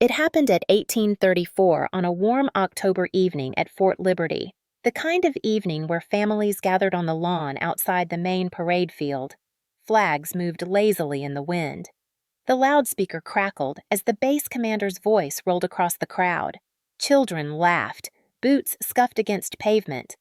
It happened at 1834 on a warm October evening at Fort Liberty, the kind of evening where families gathered on the lawn outside the main parade field. Flags moved lazily in the wind. The loudspeaker crackled as the base commander's voice rolled across the crowd. Children laughed, boots scuffed against pavement.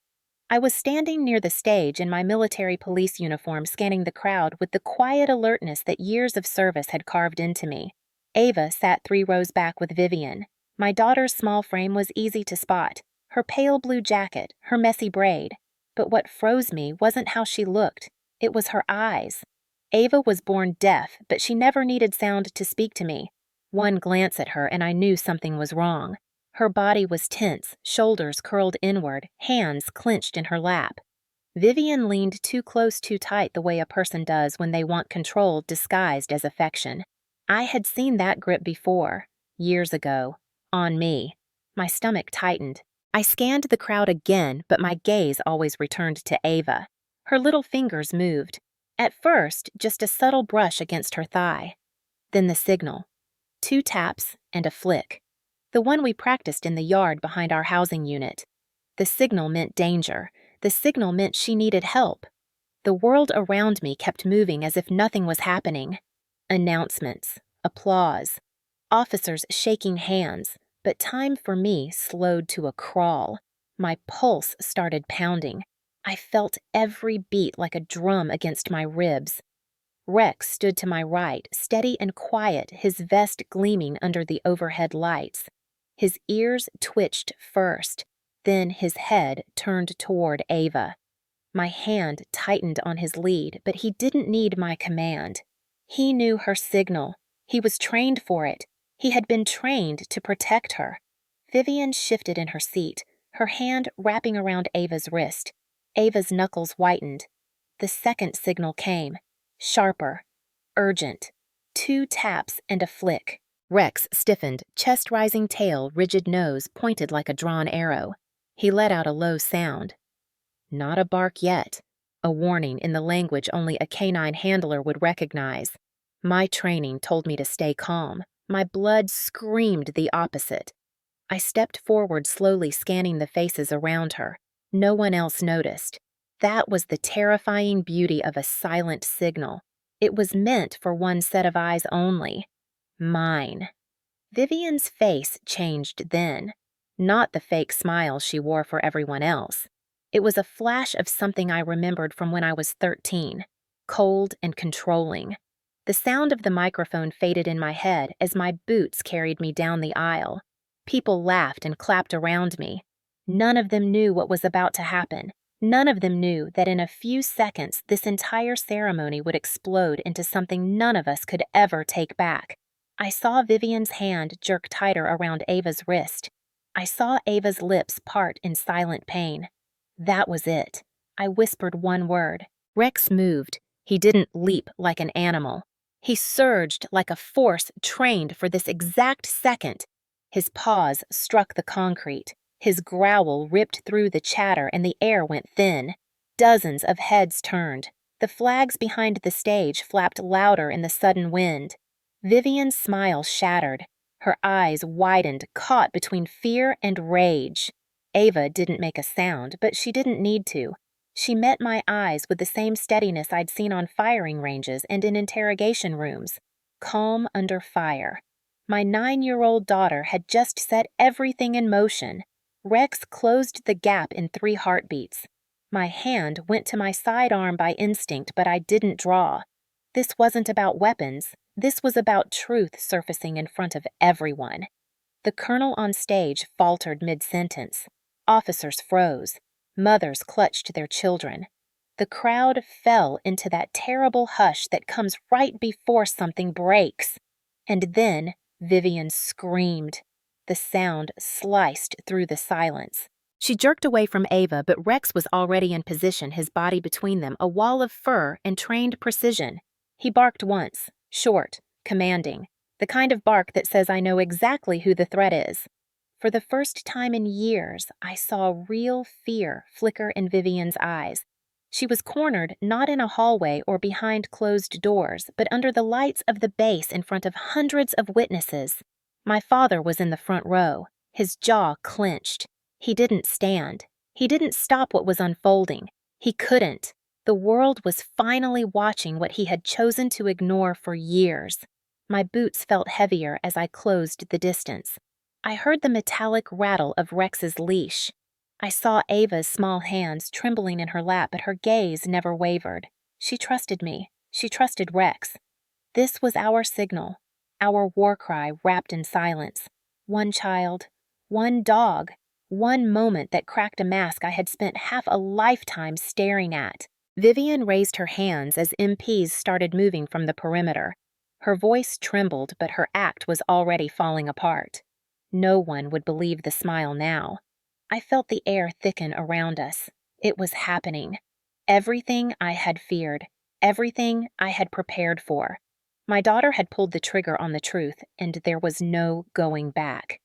I was standing near the stage in my military police uniform, scanning the crowd with the quiet alertness that years of service had carved into me. Ava sat 3 rows back with Vivian. My daughter's small frame was easy to spot, her pale blue jacket, her messy braid. But what froze me wasn't how she looked, it was her eyes. Ava was born deaf, but she never needed sound to speak to me. One glance at her and I knew something was wrong. Her body was tense, shoulders curled inward, hands clenched in her lap. Vivian leaned too close too tight the way a person does when they want control disguised as affection. I had seen that grip before, years ago, on me. My stomach tightened. I scanned the crowd again, but my gaze always returned to Ava. Her little fingers moved. At first, just a subtle brush against her thigh. Then the signal. 2 taps and a flick. The one we practiced in the yard behind our housing unit. The signal meant danger. The signal meant she needed help. The world around me kept moving as if nothing was happening. Announcements, applause, officers shaking hands, but time for me slowed to a crawl. My pulse started pounding. I felt every beat like a drum against my ribs. Rex stood to my right, steady and quiet, his vest gleaming under the overhead lights. His ears twitched first, then his head turned toward Ava. My hand tightened on his lead, but he didn't need my command. He knew her signal. He was trained for it. He had been trained to protect her. Vivian shifted in her seat, her hand wrapping around Ava's wrist. Ava's knuckles whitened. The second signal came. Sharper. Urgent. 2 taps and a flick. Rex stiffened, chest-rising tail, rigid nose, pointed like a drawn arrow. He let out a low sound. Not a bark yet. A warning in the language only a canine handler would recognize. My training told me to stay calm. My blood screamed the opposite. I stepped forward slowly, scanning the faces around her. No one else noticed. That was the terrifying beauty of a silent signal. It was meant for one set of eyes only. Mine. Vivian's face changed then. Not the fake smile she wore for everyone else. It was a flash of something I remembered from when I was 13, cold and controlling. The sound of the microphone faded in my head as my boots carried me down the aisle. People laughed and clapped around me. None of them knew what was about to happen. None of them knew that in a few seconds this entire ceremony would explode into something none of us could ever take back. I saw Vivian's hand jerk tighter around Ava's wrist. I saw Ava's lips part in silent pain. That was it. I whispered one word. Rex moved. He didn't leap like an animal. He surged like a force trained for this exact second. His paws struck the concrete. His growl ripped through the chatter and the air went thin. Dozens of heads turned. The flags behind the stage flapped louder in the sudden wind. Vivian's smile shattered. Her eyes widened, caught between fear and rage. Ava didn't make a sound, but she didn't need to. She met my eyes with the same steadiness I'd seen on firing ranges and in interrogation rooms. Calm under fire. My 9-year-old daughter had just set everything in motion. Rex closed the gap in 3 heartbeats. My hand went to my sidearm by instinct, but I didn't draw. This wasn't about weapons. This was about truth surfacing in front of everyone. The colonel on stage faltered mid-sentence. Officers froze. Mothers clutched their children. The crowd fell into that terrible hush that comes right before something breaks. And then Vivian screamed. The sound sliced through the silence. She jerked away from Ava, but Rex was already in position, his body between them, a wall of fur and trained precision. He barked once, short, commanding, the kind of bark that says I know exactly who the threat is. For the first time in years, I saw real fear flicker in Vivian's eyes. She was cornered not in a hallway or behind closed doors, but under the lights of the base in front of hundreds of witnesses. My father was in the front row, his jaw clenched. He didn't stand. He didn't stop what was unfolding. He couldn't. The world was finally watching what he had chosen to ignore for years. My boots felt heavier as I closed the distance. I heard the metallic rattle of Rex's leash. I saw Ava's small hands trembling in her lap, but her gaze never wavered. She trusted me. She trusted Rex. This was our signal, our war cry wrapped in silence. One child, one dog, one moment that cracked a mask I had spent half a lifetime staring at. Vivian raised her hands as MPs started moving from the perimeter. Her voice trembled, but her act was already falling apart. No one would believe the smile now. I felt the air thicken around us. It was happening. Everything I had feared, everything I had prepared for. My daughter had pulled the trigger on the truth, and there was no going back.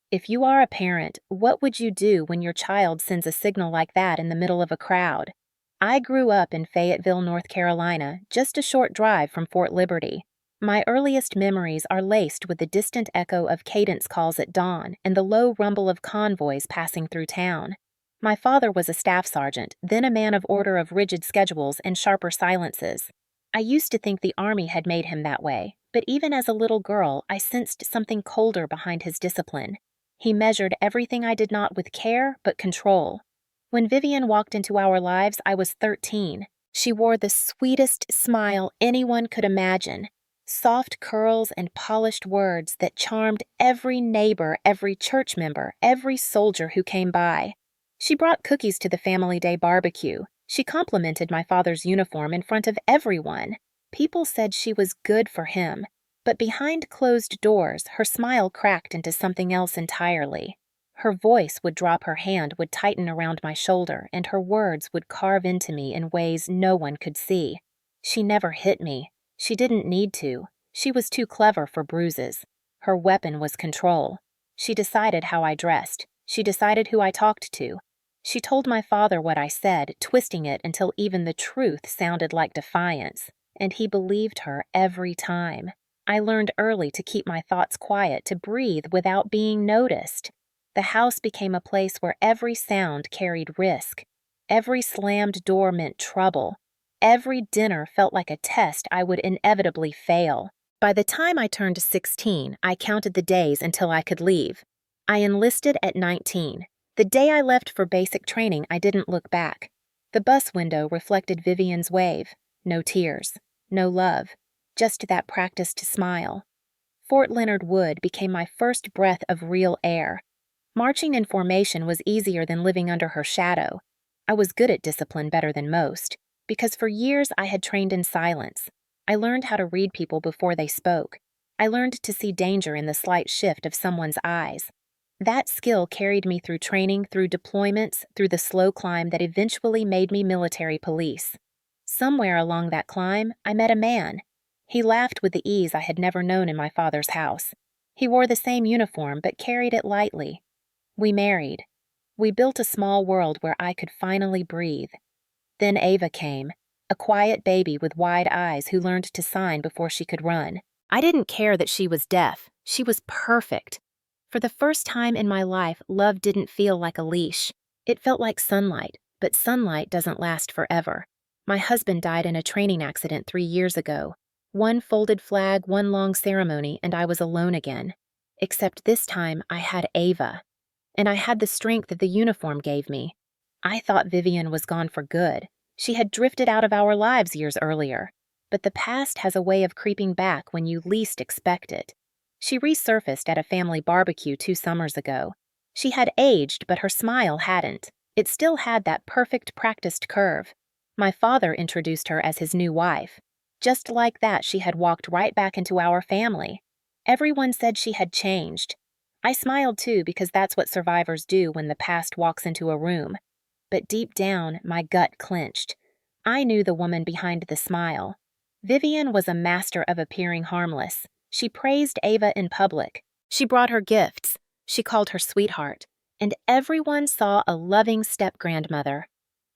If you are a parent, what would you do when your child sends a signal like that in the middle of a crowd? I grew up in Fayetteville, North Carolina, just a short drive from Fort Liberty. My earliest memories are laced with the distant echo of cadence calls at dawn and the low rumble of convoys passing through town. My father was a staff sergeant, then a man of order of rigid schedules and sharper silences. I used to think the Army had made him that way, but even as a little girl, I sensed something colder behind his discipline. He measured everything I did not with care, but control. When Vivian walked into our lives, I was 13. She wore the sweetest smile anyone could imagine. Soft curls and polished words that charmed every neighbor, every church member, every soldier who came by. She brought cookies to the family day barbecue. She complimented my father's uniform in front of everyone. People said she was good for him, but behind closed doors, her smile cracked into something else entirely. Her voice would drop, her hand would tighten around my shoulder, and her words would carve into me in ways no one could see. She never hit me. She didn't need to. She was too clever for bruises. Her weapon was control. She decided how I dressed. She decided who I talked to. She told my father what I said, twisting it until even the truth sounded like defiance, and he believed her every time. I learned early to keep my thoughts quiet, to breathe without being noticed. The house became a place where every sound carried risk. Every slammed door meant trouble. Every dinner felt like a test I would inevitably fail. By the time I turned 16, I counted the days until I could leave. I enlisted at 19. The day I left for basic training, I didn't look back. The bus window reflected Vivian's wave. No tears. No love. Just that practiced smile. Fort Leonard Wood became my first breath of real air. Marching in formation was easier than living under her shadow. I was good at discipline, better than most, because for years I had trained in silence. I learned how to read people before they spoke. I learned to see danger in the slight shift of someone's eyes. That skill carried me through training, through deployments, through the slow climb that eventually made me military police. Somewhere along that climb, I met a man. He laughed with the ease I had never known in my father's house. He wore the same uniform, but carried it lightly. We married. We built a small world where I could finally breathe. Then Ava came, a quiet baby with wide eyes who learned to sign before she could run. I didn't care that she was deaf. She was perfect. For the first time in my life, love didn't feel like a leash. It felt like sunlight, but sunlight doesn't last forever. My husband died in a training accident 3 years ago. One folded flag, one long ceremony, and I was alone again. Except this time, I had Ava. And I had the strength that the uniform gave me. I thought Vivian was gone for good. She had drifted out of our lives years earlier. But the past has a way of creeping back when you least expect it. She resurfaced at a family barbecue 2 summers ago. She had aged, but her smile hadn't. It still had that perfect practiced curve. My father introduced her as his new wife. Just like that, she had walked right back into our family. Everyone said she had changed. I smiled too, because that's what survivors do when the past walks into a room. But deep down, my gut clenched. I knew the woman behind the smile. Vivian was a master of appearing harmless. She praised Ava in public. She brought her gifts. She called her sweetheart. And everyone saw a loving step-grandmother.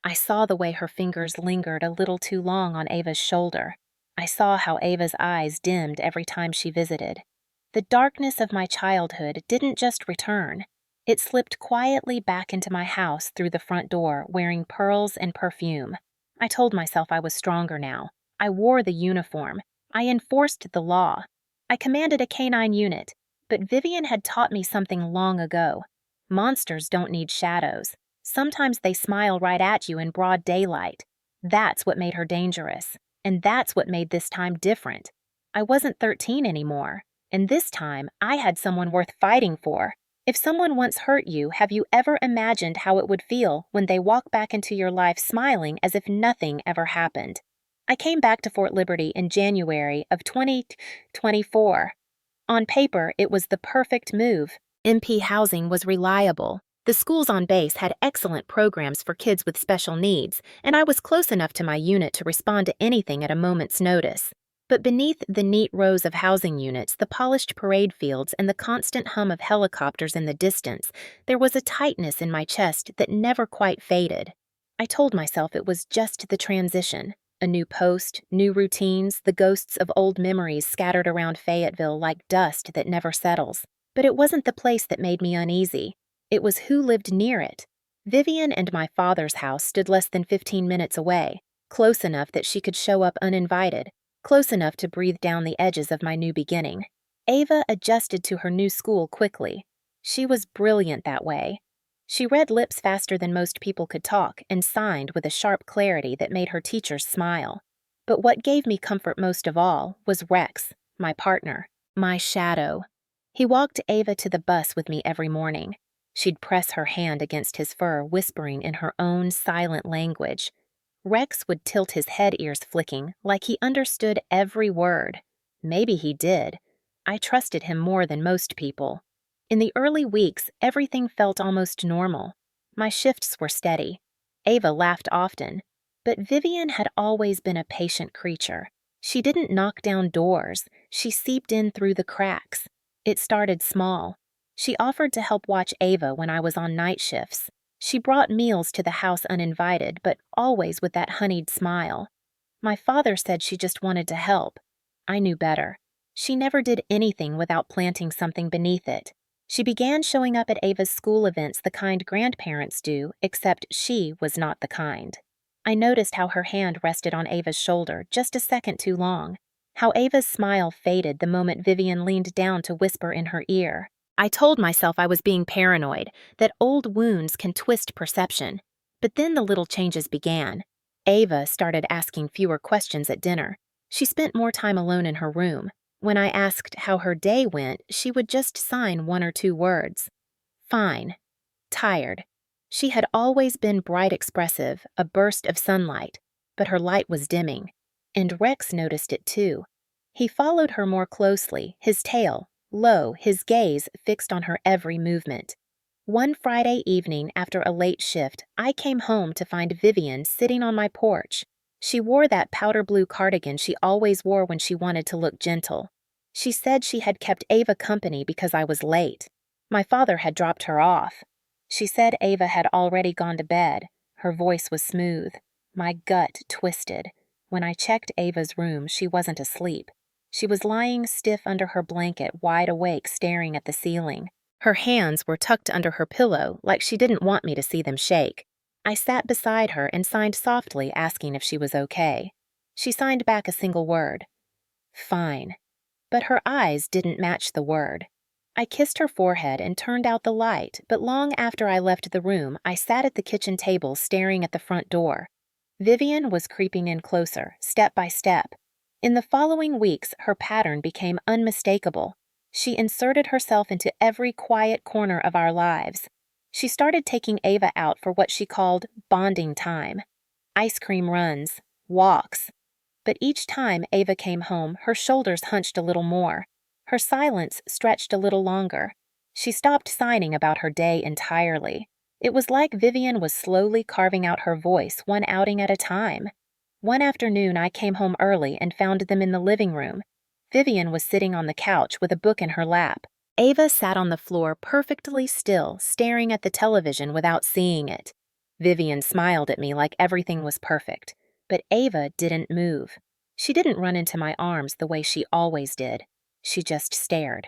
I saw the way her fingers lingered a little too long on Ava's shoulder. I saw how Ava's eyes dimmed every time she visited. The darkness of my childhood didn't just return. It slipped quietly back into my house through the front door, wearing pearls and perfume. I told myself I was stronger now. I wore the uniform. I enforced the law. I commanded a canine unit. But Vivian had taught me something long ago. Monsters don't need shadows. Sometimes they smile right at you in broad daylight. That's what made her dangerous. And that's what made this time different. I wasn't 13 anymore. And this time, I had someone worth fighting for. If someone once hurt you, have you ever imagined how it would feel when they walk back into your life smiling as if nothing ever happened? I came back to Fort Liberty in January of 2024. On paper, it was the perfect move. MP housing was reliable. The schools on base had excellent programs for kids with special needs, and I was close enough to my unit to respond to anything at a moment's notice. But beneath the neat rows of housing units, the polished parade fields, and the constant hum of helicopters in the distance, there was a tightness in my chest that never quite faded. I told myself it was just the transition. A new post, new routines, the ghosts of old memories scattered around Fayetteville like dust that never settles. But it wasn't the place that made me uneasy. It was who lived near it. Vivian and my father's house stood less than 15 minutes away, close enough that she could show up uninvited, close enough to breathe down the edges of my new beginning. Ava adjusted to her new school quickly. She was brilliant that way. She read lips faster than most people could talk and signed with a sharp clarity that made her teachers smile. But what gave me comfort most of all was Rex, my partner, my shadow. He walked Ava to the bus with me every morning. She'd press her hand against his fur, whispering in her own silent language. Rex would tilt his head, ears flicking, like he understood every word. Maybe he did. I trusted him more than most people. In the early weeks, everything felt almost normal. My shifts were steady. Ava laughed often. But Vivian had always been a patient creature. She didn't knock down doors. She seeped in through the cracks. It started small. She offered to help watch Ava when I was on night shifts. She brought meals to the house uninvited, but always with that honeyed smile. My father said she just wanted to help. I knew better. She never did anything without planting something beneath it. She began showing up at Ava's school events the kind grandparents do, except she was not the kind. I noticed how her hand rested on Ava's shoulder just a second too long, how Ava's smile faded the moment Vivian leaned down to whisper in her ear. I told myself I was being paranoid, that old wounds can twist perception. But then the little changes began. Ava started asking fewer questions at dinner. She spent more time alone in her room. When I asked how her day went, she would just sign 1 or 2 words. Fine. Tired. She had always been bright expressive, a burst of sunlight, but her light was dimming. And Rex noticed it too. He followed her more closely, his tail, low, his gaze fixed on her every movement. One Friday evening after a late shift, I came home to find Vivian sitting on my porch. She wore that powder blue cardigan she always wore when she wanted to look gentle. She said she had kept Ava company because I was late. My father had dropped her off. She said Ava had already gone to bed. Her voice was smooth. My gut twisted. When I checked Ava's room, she wasn't asleep. She was lying stiff under her blanket, wide awake, staring at the ceiling. Her hands were tucked under her pillow, like she didn't want me to see them shake. I sat beside her and signed softly, asking if she was okay. She signed back a single word. Fine. But her eyes didn't match the word. I kissed her forehead and turned out the light, but long after I left the room, I sat at the kitchen table staring at the front door. Vivian was creeping in closer, step by step. In the following weeks, her pattern became unmistakable. She inserted herself into every quiet corner of our lives. She started taking Ava out for what she called bonding time. Ice cream runs, walks. But each time Ava came home, her shoulders hunched a little more. Her silence stretched a little longer. She stopped signing about her day entirely. It was like Vivian was slowly carving out her voice one outing at a time. One afternoon I came home early and found them in the living room. Vivian was sitting on the couch with a book in her lap. Ava sat on the floor perfectly still, staring at the television without seeing it. Vivian smiled at me like everything was perfect, but Ava didn't move. She didn't run into my arms the way she always did. She just stared.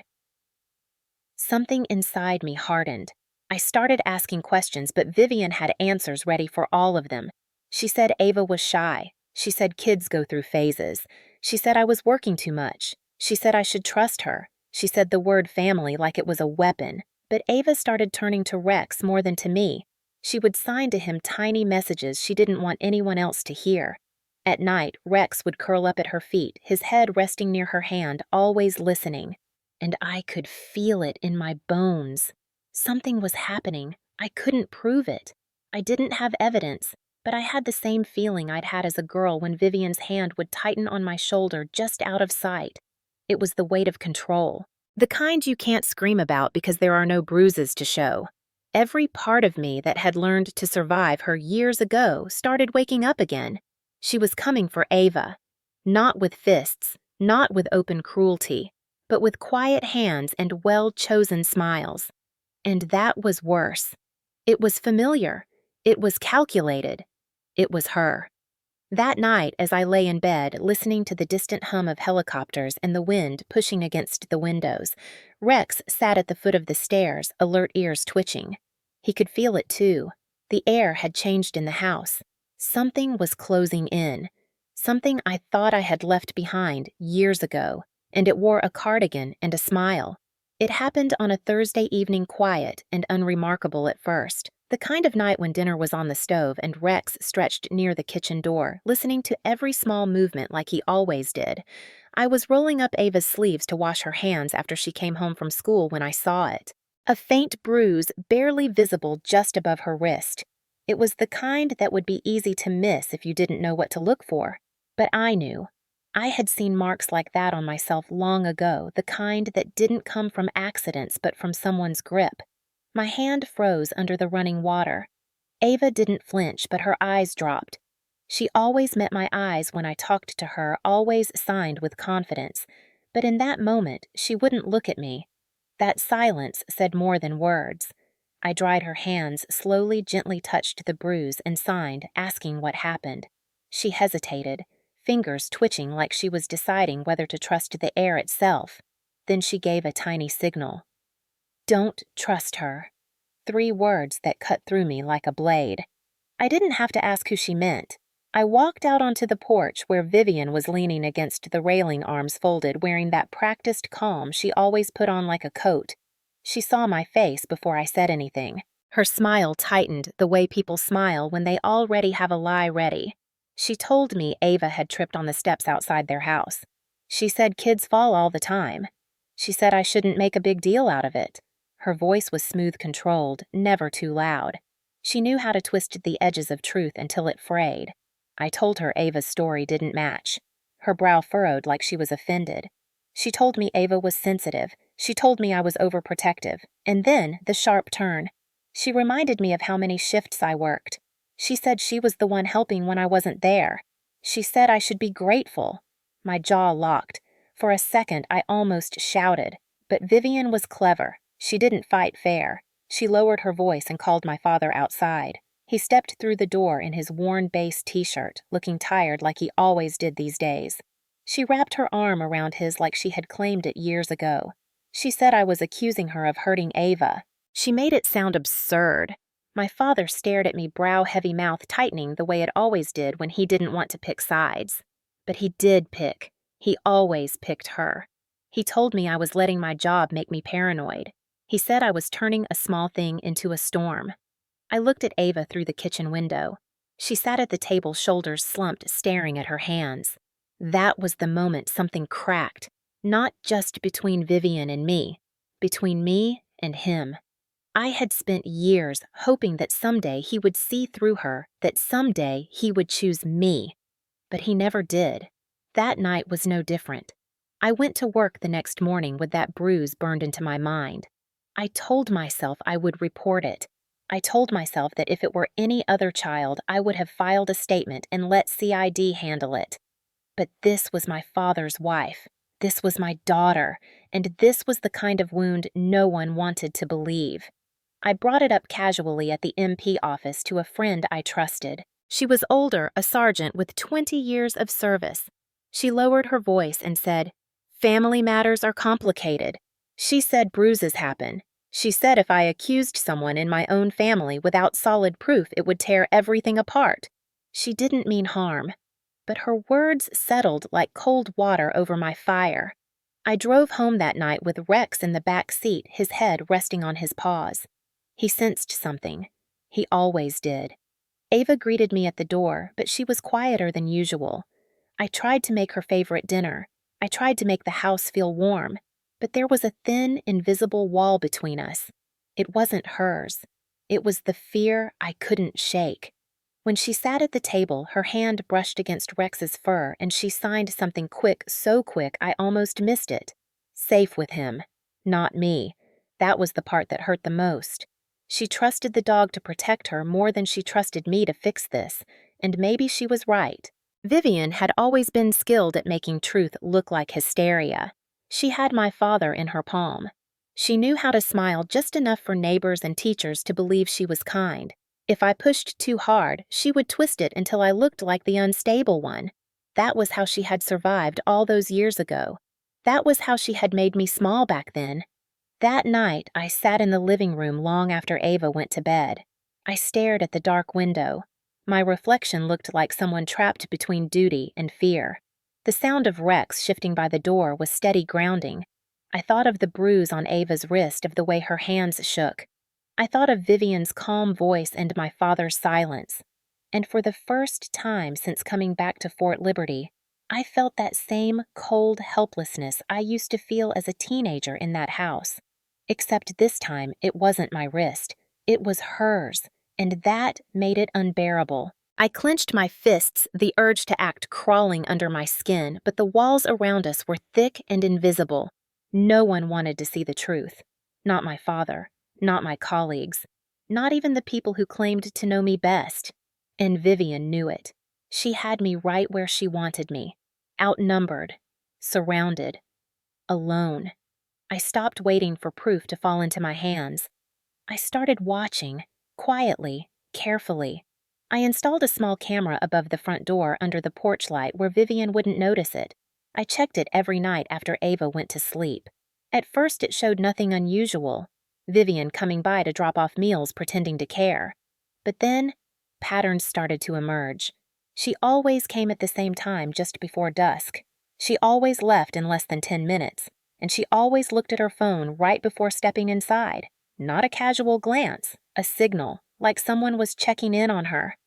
Something inside me hardened. I started asking questions, but Vivian had answers ready for all of them. She said Ava was shy. She said kids go through phases. She said I was working too much. She said I should trust her. She said the word family like it was a weapon. But Ava started turning to Rex more than to me. She would sign to him tiny messages she didn't want anyone else to hear. At night, Rex would curl up at her feet, his head resting near her hand, always listening. And I could feel it in my bones. Something was happening. I couldn't prove it. I didn't have evidence, but I had the same feeling I'd had as a girl when Vivian's hand would tighten on my shoulder just out of sight. It was the weight of control. The kind you can't scream about because there are no bruises to show. Every part of me that had learned to survive her years ago started waking up again. She was coming for Ava. Not with fists, not with open cruelty, but with quiet hands and well-chosen smiles. And that was worse. It was familiar. It was calculated. It was her. That night, as I lay in bed, listening to the distant hum of helicopters and the wind pushing against the windows, Rex sat at the foot of the stairs, alert ears twitching. He could feel it too. The air had changed in the house. Something was closing in. Something I thought I had left behind years ago, and it wore a cardigan and a smile. It happened on a Thursday evening, quiet and unremarkable at first. The kind of night when dinner was on the stove and Rex stretched near the kitchen door, listening to every small movement like he always did. I was rolling up Ava's sleeves to wash her hands after she came home from school when I saw it. A faint bruise barely visible just above her wrist. It was the kind that would be easy to miss if you didn't know what to look for. But I knew. I had seen marks like that on myself long ago, the kind that didn't come from accidents but from someone's grip. My hand froze under the running water. Ava didn't flinch, but her eyes dropped. She always met my eyes when I talked to her, always signed with confidence. But in that moment, she wouldn't look at me. That silence said more than words. I dried her hands, slowly, gently touched the bruise, and signed, asking what happened. She hesitated, fingers twitching like she was deciding whether to trust the air itself. Then she gave a tiny signal. Don't trust her. 3 words that cut through me like a blade. I didn't have to ask who she meant. I walked out onto the porch where Vivian was leaning against the railing, arms folded, wearing that practiced calm she always put on like a coat. She saw my face before I said anything. Her smile tightened the way people smile when they already have a lie ready. She told me Ava had tripped on the steps outside their house. She said kids fall all the time. She said I shouldn't make a big deal out of it. Her voice was smooth, controlled, never too loud. She knew how to twist the edges of truth until it frayed. I told her Ava's story didn't match. Her brow furrowed like she was offended. She told me Ava was sensitive. She told me I was overprotective. And then the sharp turn. She reminded me of how many shifts I worked. She said she was the one helping when I wasn't there. She said I should be grateful. My jaw locked. For a second, I almost shouted. But Vivian was clever. She didn't fight fair. She lowered her voice and called my father outside. He stepped through the door in his worn base t-shirt, looking tired like he always did these days. She wrapped her arm around his like she had claimed it years ago. She said I was accusing her of hurting Ava. She made it sound absurd. My father stared at me, brow heavy, mouth tightening the way it always did when he didn't want to pick sides. But he did pick. He always picked her. He told me I was letting my job make me paranoid. He said I was turning a small thing into a storm. I looked at Ava through the kitchen window. She sat at the table, shoulders slumped, staring at her hands. That was the moment something cracked, not just between Vivian and me, between me and him. I had spent years hoping that someday he would see through her, that someday he would choose me. But he never did. That night was no different. I went to work the next morning with that bruise burned into my mind. I told myself I would report it. I told myself that if it were any other child, I would have filed a statement and let CID handle it. But this was my father's wife. This was my daughter. And this was the kind of wound no one wanted to believe. I brought it up casually at the MP office to a friend I trusted. She was older, a sergeant with 20 years of service. She lowered her voice and said, "Family matters are complicated." She said bruises happen. She said if I accused someone in my own family without solid proof, it would tear everything apart. She didn't mean harm, but her words settled like cold water over my fire. I drove home that night with Rex in the back seat, his head resting on his paws. He sensed something. He always did. Ava greeted me at the door, but she was quieter than usual. I tried to make her favorite dinner. I tried to make the house feel warm, but there was a thin, invisible wall between us. It wasn't hers. It was the fear I couldn't shake. When she sat at the table, her hand brushed against Rex's fur and she signed something quick, so quick I almost missed it. Safe with him, not me. That was the part that hurt the most. She trusted the dog to protect her more than she trusted me to fix this, and maybe she was right. Vivian had always been skilled at making truth look like hysteria. She had my father in her palm. She knew how to smile just enough for neighbors and teachers to believe she was kind. If I pushed too hard, she would twist it until I looked like the unstable one. That was how she had survived all those years ago. That was how she had made me small back then. That night, I sat in the living room long after Ava went to bed. I stared at the dark window. My reflection looked like someone trapped between duty and fear. The sound of Rex shifting by the door was steady grounding. I thought of the bruise on Ava's wrist, of the way her hands shook. I thought of Vivian's calm voice and my father's silence. And for the first time since coming back to Fort Liberty, I felt that same cold helplessness I used to feel as a teenager in that house. Except this time, it wasn't my wrist. It was hers, and that made it unbearable. I clenched my fists, the urge to act crawling under my skin, but the walls around us were thick and invisible. No one wanted to see the truth. Not my father, not my colleagues, not even the people who claimed to know me best. And Vivian knew it. She had me right where she wanted me, outnumbered, surrounded, alone. I stopped waiting for proof to fall into my hands. I started watching, quietly, carefully. I installed a small camera above the front door under the porch light where Vivian wouldn't notice it. I checked it every night after Ava went to sleep. At first it showed nothing unusual. Vivian coming by to drop off meals pretending to care. But then, patterns started to emerge. She always came at the same time just before dusk. She always left in less than 10 minutes. And she always looked at her phone right before stepping inside. Not a casual glance, a signal, like someone was checking in on her.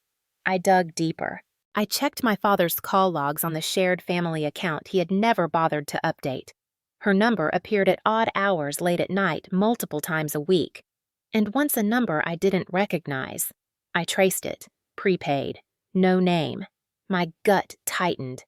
I dug deeper. I checked my father's call logs on the shared family account he had never bothered to update. Her number appeared at odd hours late at night multiple times a week. And once a number I didn't recognize. I traced it, prepaid, no name. My gut tightened.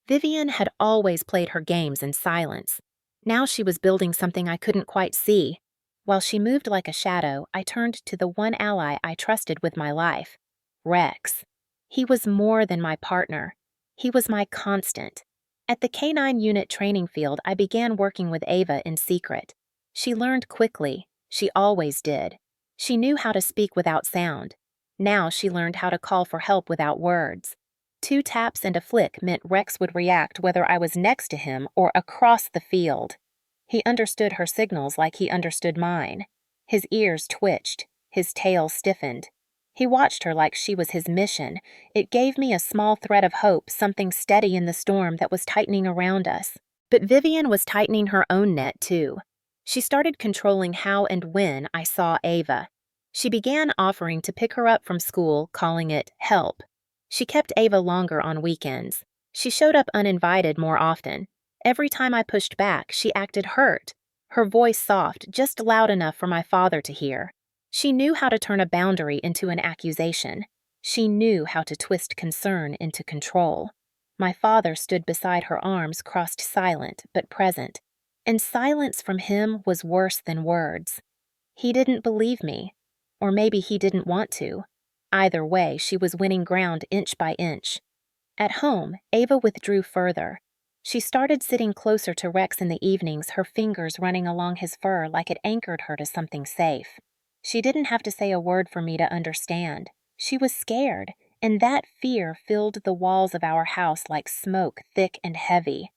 Vivian had always played her games in silence. Now she was building something I couldn't quite see. While she moved like a shadow, I turned to the one ally I trusted with my life, Rex. He was more than my partner. He was my constant. At the K-9 unit training field, I began working with Ava in secret. She learned quickly. She always did. She knew how to speak without sound. Now she learned how to call for help without words. 2 taps and a flick meant Rex would react whether I was next to him or across the field. He understood her signals like he understood mine. His ears twitched. His tail stiffened. He watched her like she was his mission. It gave me a small thread of hope, something steady in the storm that was tightening around us. But Vivian was tightening her own net, too. She started controlling how and when I saw Ava. She began offering to pick her up from school, calling it help. She kept Ava longer on weekends. She showed up uninvited more often. Every time I pushed back, she acted hurt. Her voice soft, just loud enough for my father to hear. She knew how to turn a boundary into an accusation. She knew how to twist concern into control. My father stood beside her, arms crossed, silent but present. And silence from him was worse than words. He didn't believe me. Or maybe he didn't want to. Either way, she was winning ground inch by inch. At home, Ava withdrew further. She started sitting closer to Rex in the evenings, her fingers running along his fur like it anchored her to something safe. She didn't have to say a word for me to understand. She was scared, and that fear filled the walls of our house like smoke, thick and heavy.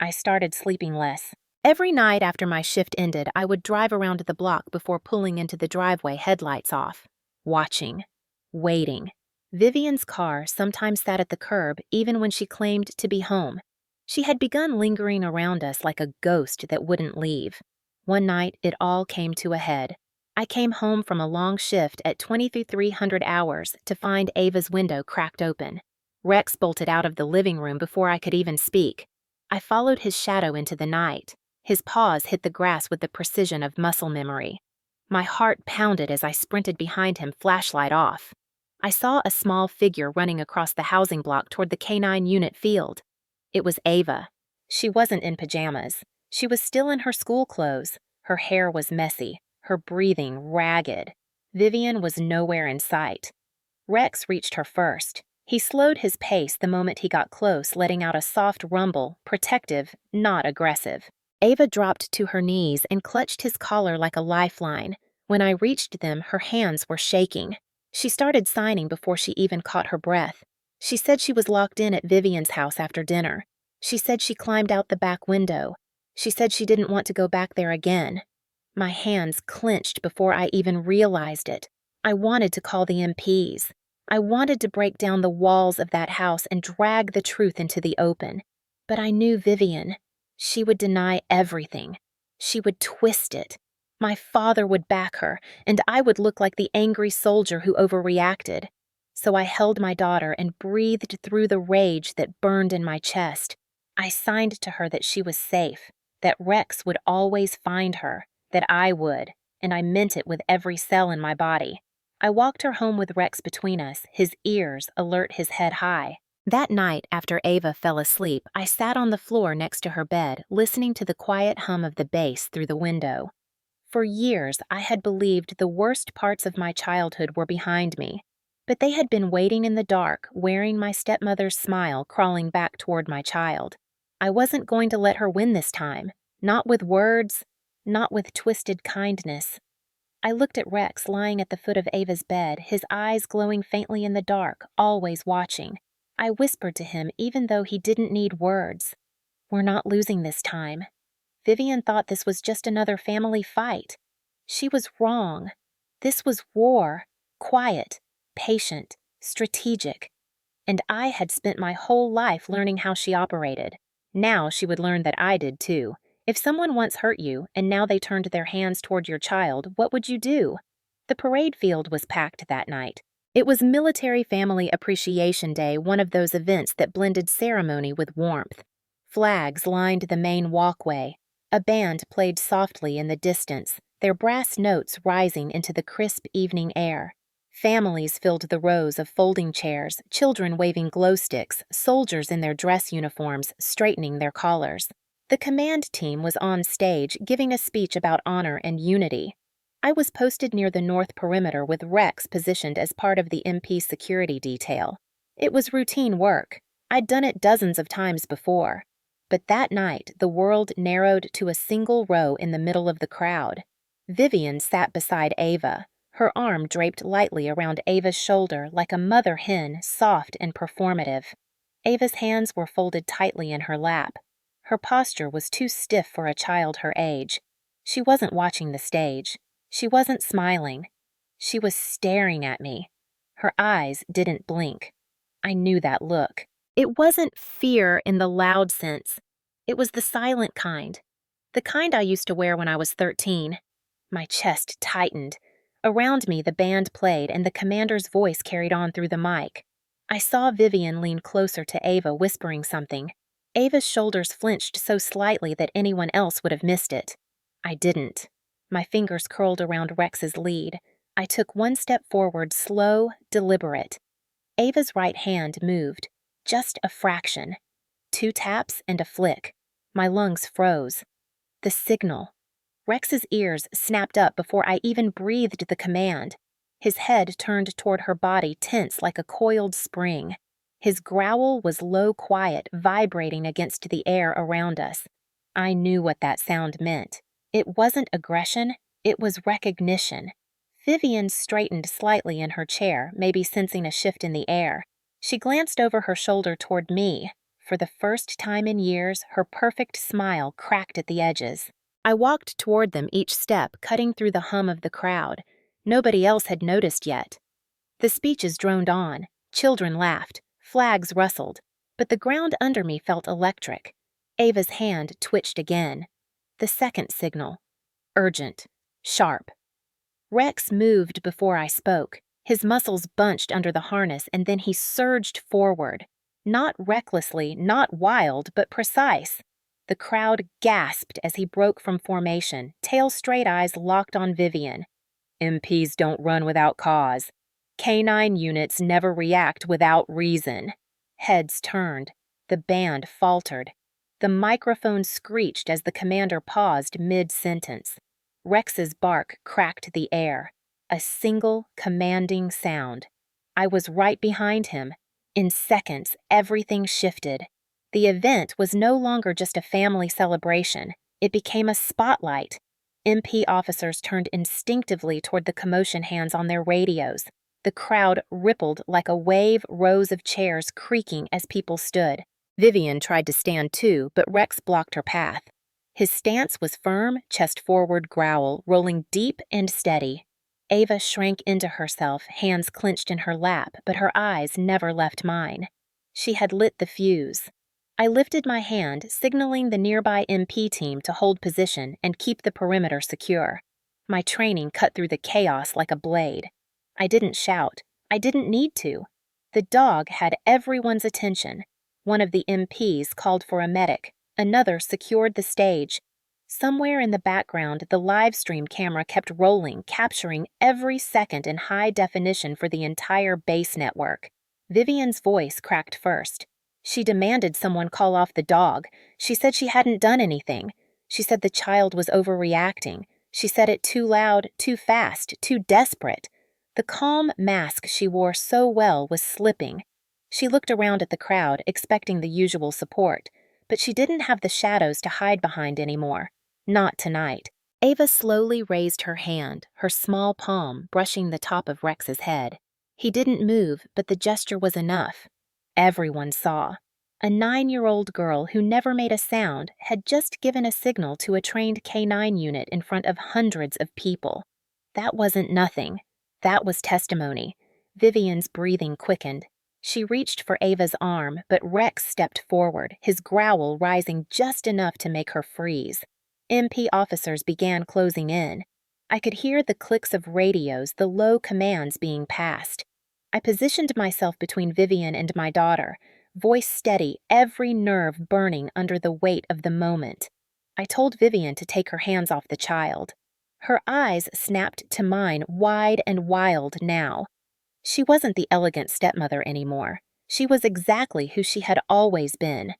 I started sleeping less. Every night after my shift ended, I would drive around the block before pulling into the driveway, headlights off, watching, waiting. Vivian's car sometimes sat at the curb even when she claimed to be home. She had begun lingering around us like a ghost that wouldn't leave. One night, it all came to a head. I came home from a long shift at 2300 hours to find Ava's window cracked open. Rex bolted out of the living room before I could even speak. I followed his shadow into the night. His paws hit the grass with the precision of muscle memory. My heart pounded as I sprinted behind him, flashlight off. I saw a small figure running across the housing block toward the K-9 unit field. It was Ava. She wasn't in pajamas. She was still in her school clothes. Her hair was messy, her breathing ragged. Vivian was nowhere in sight. Rex reached her first. He slowed his pace the moment he got close, letting out a soft rumble, protective, not aggressive. Ava dropped to her knees and clutched his collar like a lifeline. When I reached them, her hands were shaking. She started signing before she even caught her breath. She said she was locked in at Vivian's house after dinner. She said she climbed out the back window. She said she didn't want to go back there again. My hands clenched before I even realized it. I wanted to call the MPs. I wanted to break down the walls of that house and drag the truth into the open. But I knew Vivian. She would deny everything. She would twist it. My father would back her, and I would look like the angry soldier who overreacted. So I held my daughter and breathed through the rage that burned in my chest. I signed to her that she was safe, that Rex would always find her, that I would, and I meant it with every cell in my body. I walked her home with Rex between us, his ears alert, his head high. That night, after Ava fell asleep, I sat on the floor next to her bed, listening to the quiet hum of the bass through the window. For years, I had believed the worst parts of my childhood were behind me, but they had been waiting in the dark, wearing my stepmother's smile, crawling back toward my child. I wasn't going to let her win this time, not with words, not with twisted kindness. I looked at Rex lying at the foot of Ava's bed, his eyes glowing faintly in the dark, always watching. I whispered to him even though he didn't need words. We're not losing this time. Vivian thought this was just another family fight. She was wrong. This was war, quiet, patient, strategic. And I had spent my whole life learning how she operated. Now she would learn that I did too. If someone once hurt you and now they turned their hands toward your child, what would you do? The parade field was packed that night. It was Military Family Appreciation Day, one of those events that blended ceremony with warmth. Flags lined the main walkway. A band played softly in the distance, their brass notes rising into the crisp evening air. Families filled the rows of folding chairs, children waving glow sticks, soldiers in their dress uniforms straightening their collars. The command team was on stage giving a speech about honor and unity. I was posted near the north perimeter with Rex positioned as part of the MP security detail. It was routine work. I'd done it dozens of times before. But that night, the world narrowed to a single row in the middle of the crowd. Vivian sat beside Ava, her arm draped lightly around Ava's shoulder like a mother hen, soft and performative. Ava's hands were folded tightly in her lap. Her posture was too stiff for a child her age. She wasn't watching the stage. She wasn't smiling. She was staring at me. Her eyes didn't blink. I knew that look. It wasn't fear in the loud sense. It was the silent kind. The kind I used to wear when I was 13. My chest tightened. Around me, the band played and the commander's voice carried on through the mic. I saw Vivian lean closer to Ava, whispering something. Ava's shoulders flinched so slightly that anyone else would have missed it. I didn't. My fingers curled around Rex's lead. I took one step forward, slow, deliberate. Ava's right hand moved, just a fraction. 2 taps and a flick. My lungs froze. The signal. Rex's ears snapped up before I even breathed the command. His head turned toward her body, tense like a coiled spring. His growl was low, quiet, vibrating against the air around us. I knew what that sound meant. It wasn't aggression, it was recognition. Vivian straightened slightly in her chair, maybe sensing a shift in the air. She glanced over her shoulder toward me. For the first time in years, her perfect smile cracked at the edges. I walked toward them, each step cutting through the hum of the crowd. Nobody else had noticed yet. The speeches droned on. Children laughed. Flags rustled. But the ground under me felt electric. Ava's hand twitched again. The second signal. Urgent. Sharp. Rex moved before I spoke. His muscles bunched under the harness, and then he surged forward. Not recklessly, not wild, but precise. The crowd gasped as he broke from formation, tail straight, eyes locked on Vivian. MPs don't run without cause. Canine units never react without reason. Heads turned. The band faltered. The microphone screeched as the commander paused mid-sentence. Rex's bark cracked the air. A single, commanding sound. I was right behind him. In seconds, everything shifted. The event was no longer just a family celebration. It became a spotlight. MP officers turned instinctively toward the commotion hands on their radios. The crowd rippled like a wave, rows of chairs creaking as people stood. Vivian tried to stand too, but Rex blocked her path. His stance was firm, chest-forward growl, rolling deep and steady. Ava shrank into herself, hands clenched in her lap, but her eyes never left mine. She had lit the fuse. I lifted my hand, signaling the nearby MP team to hold position and keep the perimeter secure. My training cut through the chaos like a blade. I didn't shout. I didn't need to. The dog had everyone's attention. One of the MPs called for a medic. Another secured the stage. Somewhere in the background, the live stream camera kept rolling, capturing every second in high definition for the entire base network. Vivian's voice cracked first. She demanded someone call off the dog. She said she hadn't done anything. She said the child was overreacting. She said it too loud, too fast, too desperate. The calm mask she wore so well was slipping. She looked around at the crowd, expecting the usual support, but she didn't have the shadows to hide behind anymore. Not tonight. Ava slowly raised her hand, her small palm brushing the top of Rex's head. He didn't move, but the gesture was enough. Everyone saw. A 9-year-old girl who never made a sound had just given a signal to a trained K9 unit in front of hundreds of people. That wasn't nothing. That was testimony. Vivian's breathing quickened. She reached for Ava's arm, but Rex stepped forward, his growl rising just enough to make her freeze. MP officers began closing in. I could hear the clicks of radios, the low commands being passed. I positioned myself between Vivian and my daughter, voice steady, every nerve burning under the weight of the moment. I told Vivian to take her hands off the child. Her eyes snapped to mine, wide and wild now. She wasn't the elegant stepmother anymore. She was exactly who she had always been.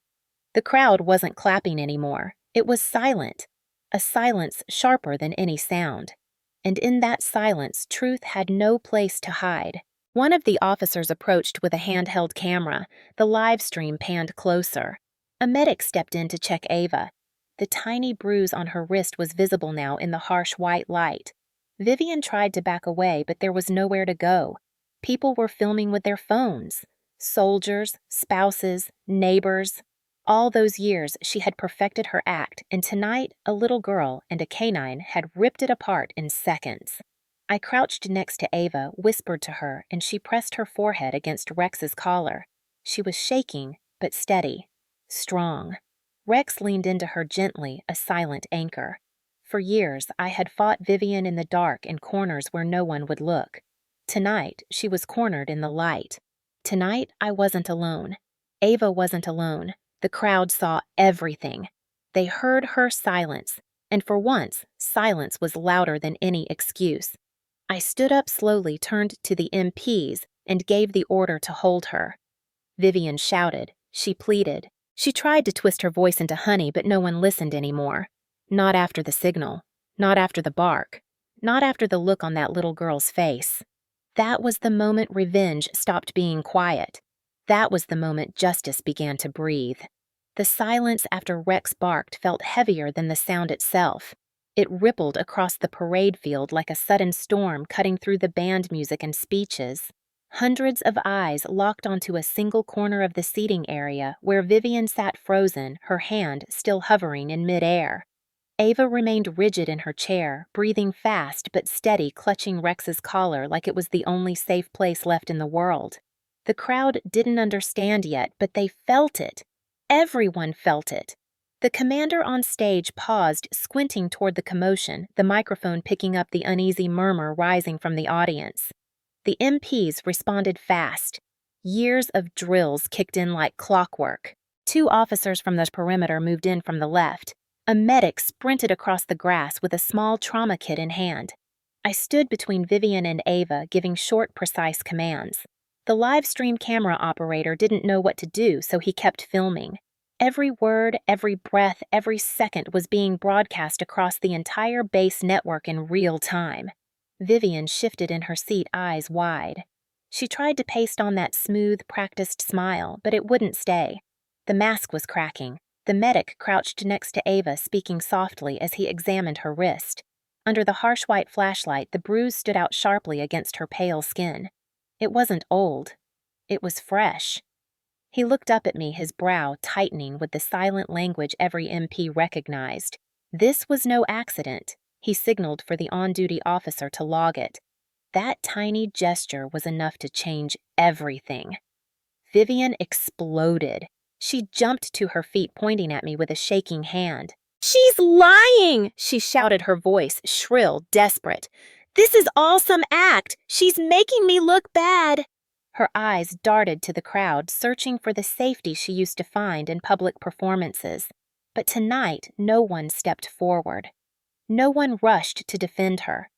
The crowd wasn't clapping anymore. It was silent. A silence sharper than any sound. And in that silence, truth had no place to hide. One of the officers approached with a handheld camera. The live stream panned closer. A medic stepped in to check Ava. The tiny bruise on her wrist was visible now in the harsh white light. Vivian tried to back away, but there was nowhere to go. People were filming with their phones. Soldiers, spouses, neighbors. All those years she had perfected her act, and tonight a little girl and a canine had ripped it apart in seconds. I crouched next to Ava, whispered to her, and she pressed her forehead against Rex's collar. She was shaking, but steady. Strong. Rex leaned into her gently, a silent anchor. For years, I had fought Vivian in the dark in corners where no one would look. Tonight, she was cornered in the light. Tonight, I wasn't alone. Ava wasn't alone. The crowd saw everything. They heard her silence, and for once, silence was louder than any excuse. I stood up slowly, turned to the MPs, and gave the order to hold her. Vivian shouted. She pleaded. She tried to twist her voice into honey, but no one listened anymore. Not after the signal. Not after the bark. Not after the look on that little girl's face. That was the moment revenge stopped being quiet. That was the moment justice began to breathe. The silence after Rex barked felt heavier than the sound itself. It rippled across the parade field like a sudden storm cutting through the band music and speeches. Hundreds of eyes locked onto a single corner of the seating area where Vivian sat frozen, her hand still hovering in midair. Ava remained rigid in her chair, breathing fast but steady, clutching Rex's collar like it was the only safe place left in the world. The crowd didn't understand yet, but they felt it. Everyone felt it. The commander on stage paused, squinting toward the commotion, the microphone picking up the uneasy murmur rising from the audience. The MPs responded fast. Years of drills kicked in like clockwork. 2 officers from the perimeter moved in from the left. A medic sprinted across the grass with a small trauma kit in hand. I stood between Vivian and Ava, giving short, precise commands. The live stream camera operator didn't know what to do, so he kept filming. Every word, every breath, every second was being broadcast across the entire base network in real time. Vivian shifted in her seat, eyes wide. She tried to paste on that smooth, practiced smile, but it wouldn't stay. The mask was cracking. The medic crouched next to Ava, speaking softly as he examined her wrist. Under the harsh white flashlight, the bruise stood out sharply against her pale skin. It wasn't old. It was fresh. He looked up at me, his brow tightening with the silent language every MP recognized. This was no accident. He signaled for the on-duty officer to log it. That tiny gesture was enough to change everything. Vivian exploded. She jumped to her feet, pointing at me with a shaking hand. "She's lying!" she shouted, her voice shrill, desperate. "This is all some act! She's making me look bad!" Her eyes darted to the crowd, searching for the safety she used to find in public performances. But tonight, no one stepped forward. No one rushed to defend her.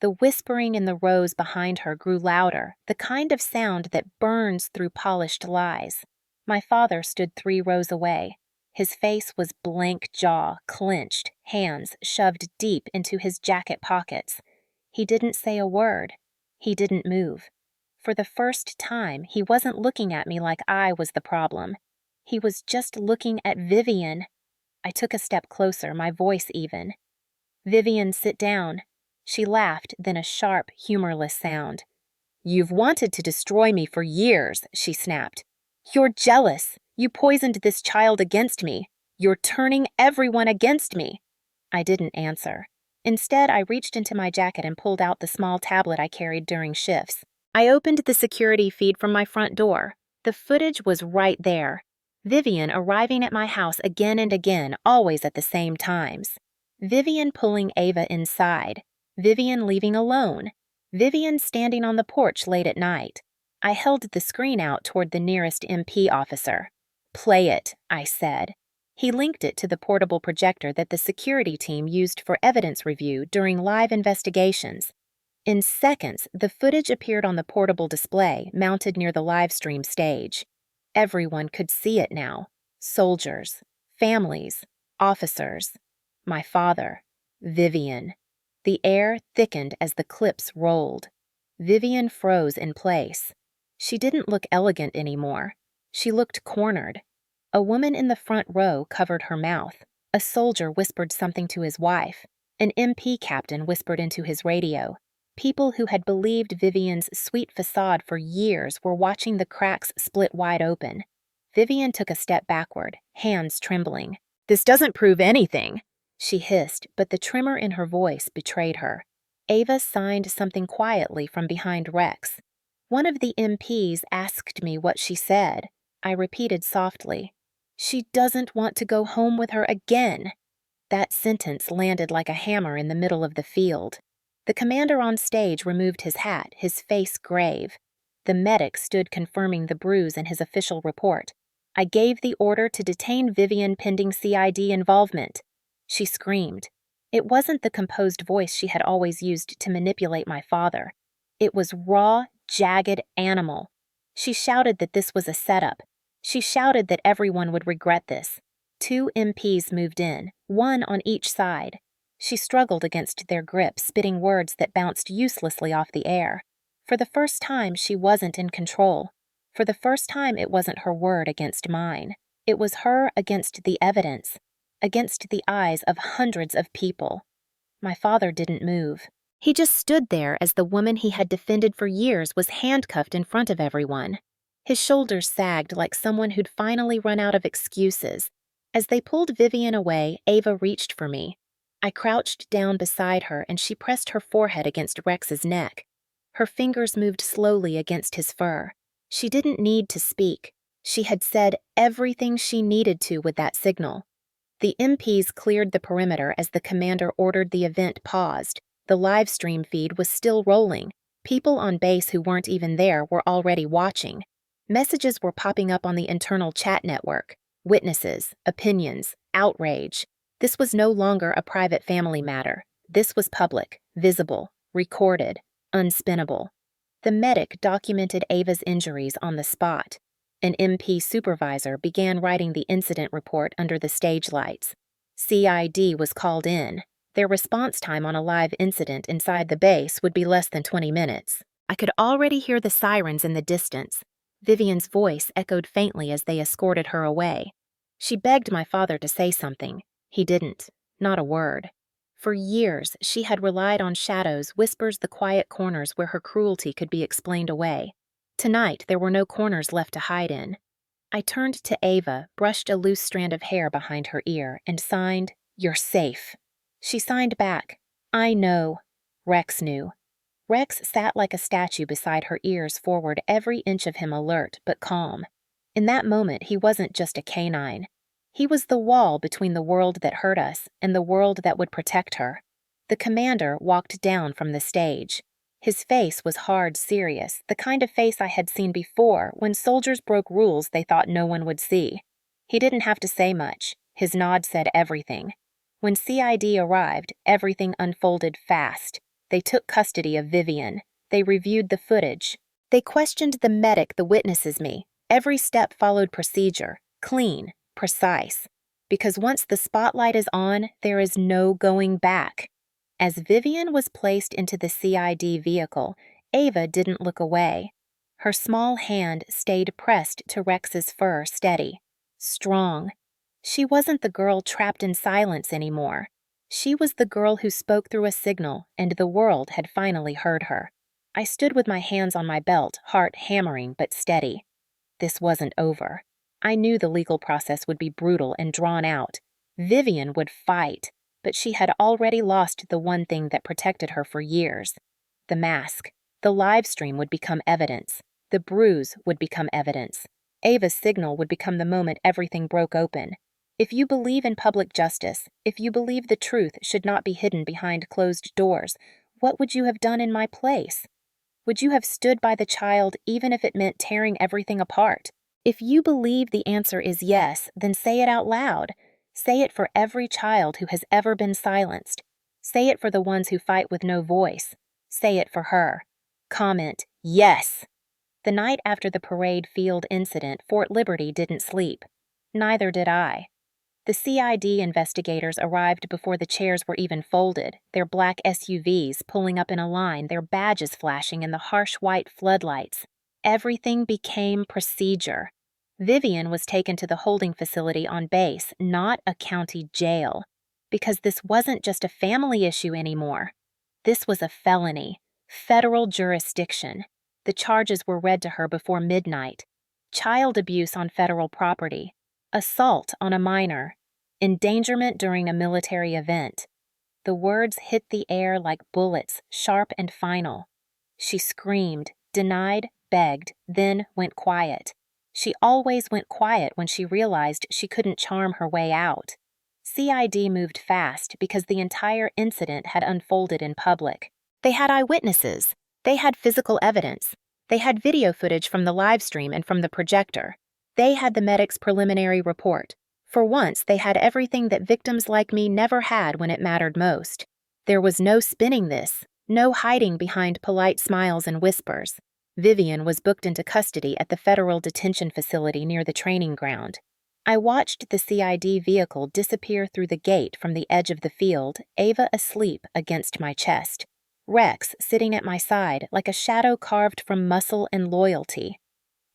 The whispering in the rows behind her grew louder, the kind of sound that burns through polished lies. My father stood 3 rows away. His face was blank jaw, clenched, hands shoved deep into his jacket pockets. He didn't say a word. He didn't move. For the first time, he wasn't looking at me like I was the problem. He was just looking at Vivian. I took a step closer, my voice even. "Vivian, sit down." She laughed, then a sharp, humorless sound. "You've wanted to destroy me for years," she snapped. "You're jealous. You poisoned this child against me. You're turning everyone against me." I didn't answer. Instead, I reached into my jacket and pulled out the small tablet I carried during shifts. I opened the security feed from my front door. The footage was right there. Vivian arriving at my house again and again, always at the same times. Vivian pulling Ava inside. Vivian leaving alone. Vivian standing on the porch late at night. I held the screen out toward the nearest MP officer. "Play it," I said. He linked it to the portable projector that the security team used for evidence review during live investigations. In seconds, the footage appeared on the portable display mounted near the live stream stage. Everyone could see it now. Soldiers, families, officers. My father. Vivian. The air thickened as the clips rolled. Vivian froze in place. She didn't look elegant anymore. She looked cornered. A woman in the front row covered her mouth. A soldier whispered something to his wife. An MP captain whispered into his radio. People who had believed Vivian's sweet facade for years were watching the cracks split wide open. Vivian took a step backward, hands trembling. "This doesn't prove anything," she hissed, but the tremor in her voice betrayed her. Ava signed something quietly from behind Rex. One of the MPs asked me what she said. I repeated softly, "She doesn't want to go home with her again." That sentence landed like a hammer in the middle of the field. The commander on stage removed his hat, his face grave. The medic stood confirming the bruise in his official report. I gave the order to detain Vivian pending CID involvement. She screamed. It wasn't the composed voice she had always used to manipulate my father. It was raw, jagged animal. She shouted that this was a setup. She shouted that everyone would regret this. 2 MPs moved in, 1 on each side. She struggled against their grip, spitting words that bounced uselessly off the air. For the first time, she wasn't in control. For the first time, it wasn't her word against mine. It was her against the evidence, against the eyes of hundreds of people. My father didn't move. He just stood there as the woman he had defended for years was handcuffed in front of everyone. His shoulders sagged like someone who'd finally run out of excuses. As they pulled Vivian away, Ava reached for me. I crouched down beside her and she pressed her forehead against Rex's neck. Her fingers moved slowly against his fur. She didn't need to speak. She had said everything she needed to with that signal. The MPs cleared the perimeter as the commander ordered the event paused. The live stream feed was still rolling. People on base who weren't even there were already watching. Messages were popping up on the internal chat network. Witnesses, opinions, outrage. This was no longer a private family matter. This was public, visible, recorded, unspinnable. The medic documented Ava's injuries on the spot. An MP supervisor began writing the incident report under the stage lights. CID was called in. Their response time on a live incident inside the base would be less than 20 minutes. I could already hear the sirens in the distance. Vivian's voice echoed faintly as they escorted her away. She begged my father to say something. He didn't. Not a word. For years, she had relied on shadows, whispers, the quiet corners where her cruelty could be explained away. Tonight, there were no corners left to hide in. I turned to Ava, brushed a loose strand of hair behind her ear, and signed, "You're safe." She signed back, "I know." Rex knew. Rex sat like a statue beside her, ears forward, every inch of him alert but calm. In that moment, he wasn't just a canine. He was the wall between the world that hurt us and the world that would protect her. The commander walked down from the stage. His face was hard, serious, the kind of face I had seen before when soldiers broke rules they thought no one would see. He didn't have to say much. His nod said everything. When CID arrived, everything unfolded fast. They took custody of Vivian. They reviewed the footage. They questioned the medic, the witnesses, me. Every step followed procedure, clean, precise. Because once the spotlight is on, there is no going back. As Vivian was placed into the CID vehicle, Ava didn't look away. Her small hand stayed pressed to Rex's fur, steady, strong. She wasn't the girl trapped in silence anymore. She was the girl who spoke through a signal, and the world had finally heard her. I stood with my hands on my belt, heart hammering but steady. This wasn't over. I knew the legal process would be brutal and drawn out. Vivian would fight, but she had already lost the one thing that protected her for years. The mask. The live stream would become evidence. The bruise would become evidence. Ava's signal would become the moment everything broke open. If you believe in public justice, if you believe the truth should not be hidden behind closed doors, what would you have done in my place? Would you have stood by the child even if it meant tearing everything apart? If you believe the answer is yes, then say it out loud. Say it for every child who has ever been silenced. Say it for the ones who fight with no voice. Say it for her. Comment, yes. The night after the parade field incident, Fort Liberty didn't sleep. Neither did I. The CID investigators arrived before the chairs were even folded, their black SUVs pulling up in a line, their badges flashing in the harsh white floodlights. Everything became procedure. Vivian was taken to the holding facility on base, not a county jail. Because this wasn't just a family issue anymore. This was a felony, federal jurisdiction. The charges were read to her before midnight. Child abuse on federal property. Assault on a minor. Endangerment during a military event. The words hit the air like bullets, sharp and final. She screamed, denied, begged, then went quiet. She always went quiet when she realized she couldn't charm her way out. CID moved fast because the entire incident had unfolded in public. They had eyewitnesses. They had physical evidence. They had video footage from the live stream and from the projector. They had the medic's preliminary report. For once, they had everything that victims like me never had when it mattered most. There was no spinning this, no hiding behind polite smiles and whispers. Vivian was booked into custody at the federal detention facility near the training ground. I watched the CID vehicle disappear through the gate from the edge of the field, Ava asleep against my chest. Rex sitting at my side like a shadow carved from muscle and loyalty.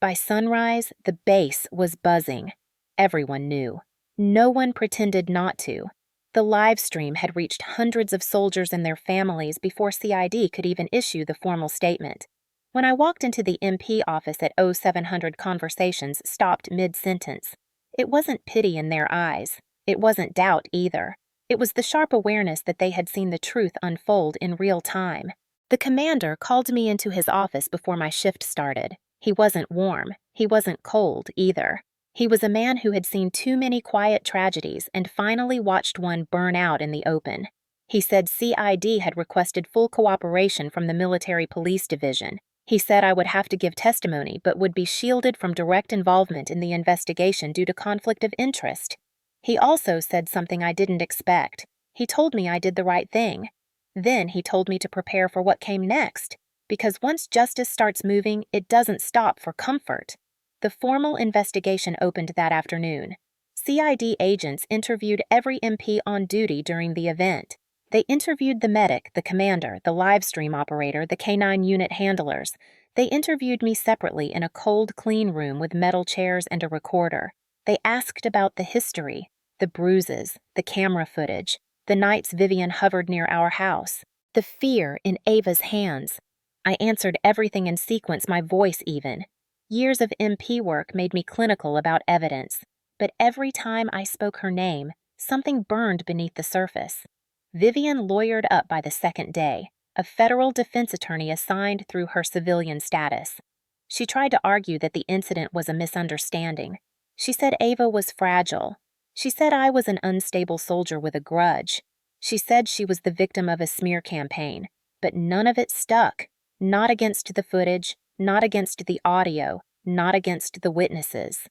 By sunrise, the base was buzzing. Everyone knew. No one pretended not to. The live stream had reached hundreds of soldiers and their families before CID could even issue the formal statement. When I walked into the MP office at 0700, conversations stopped mid-sentence. It wasn't pity in their eyes. It wasn't doubt either. It was the sharp awareness that they had seen the truth unfold in real time. The commander called me into his office before my shift started. He wasn't warm. He wasn't cold either. He was a man who had seen too many quiet tragedies and finally watched one burn out in the open. He said CID had requested full cooperation from the Military Police Division. He said I would have to give testimony but would be shielded from direct involvement in the investigation due to conflict of interest. He also said something I didn't expect. He told me I did the right thing. Then he told me to prepare for what came next, because once justice starts moving, it doesn't stop for comfort. The formal investigation opened that afternoon. CID agents interviewed every MP on duty during the event. They interviewed the medic, the commander, the live stream operator, the K9 unit handlers. They interviewed me separately in a cold, clean room with metal chairs and a recorder. They asked about the history, the bruises, the camera footage, the nights Vivian hovered near our house, the fear in Ava's hands. I answered everything in sequence, my voice even. Years of MP work made me clinical about evidence, but every time I spoke her name, something burned beneath the surface. Vivian lawyered up by the second day, a federal defense attorney assigned through her civilian status. She tried to argue that the incident was a misunderstanding. She said Ava was fragile. She said I was an unstable soldier with a grudge. She said she was the victim of a smear campaign, but none of it stuck. Not against the footage, not against the audio, not against the witnesses.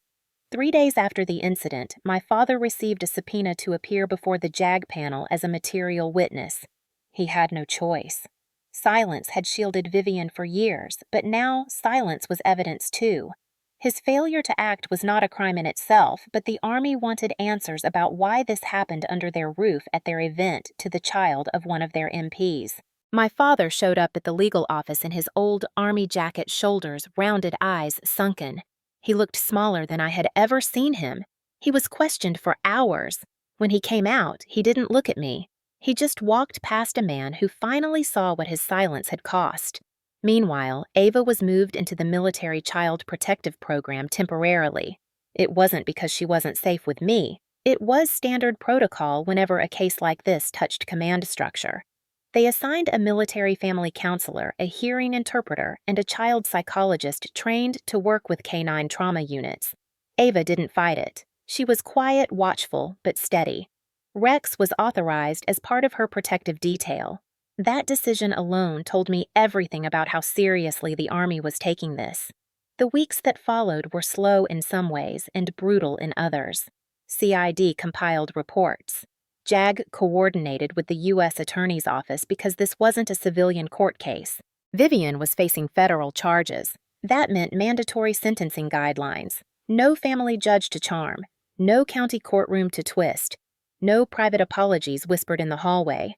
3 days after the incident, my father received a subpoena to appear before the JAG panel as a material witness. He had no choice. Silence had shielded Vivian for years, but now silence was evidence too. His failure to act was not a crime in itself, but the Army wanted answers about why this happened under their roof at their event to the child of one of their MPs. My father showed up at the legal office in his old Army jacket, shoulders, rounded eyes sunken. He looked smaller than I had ever seen him. He was questioned for hours. When he came out, he didn't look at me. He just walked past a man who finally saw what his silence had cost. Meanwhile, Ava was moved into the military child protective program temporarily. It wasn't because she wasn't safe with me. It was standard protocol whenever a case like this touched command structure. They assigned a military family counselor, a hearing interpreter, and a child psychologist trained to work with K9 trauma units. Ava didn't fight it. She was quiet, watchful, but steady. Rex was authorized as part of her protective detail. That decision alone told me everything about how seriously the Army was taking this. The weeks that followed were slow in some ways and brutal in others. CID compiled reports. JAG coordinated with the U.S. Attorney's Office because this wasn't a civilian court case. Vivian was facing federal charges. That meant mandatory sentencing guidelines. No family judge to charm. No county courtroom to twist. No private apologies whispered in the hallway.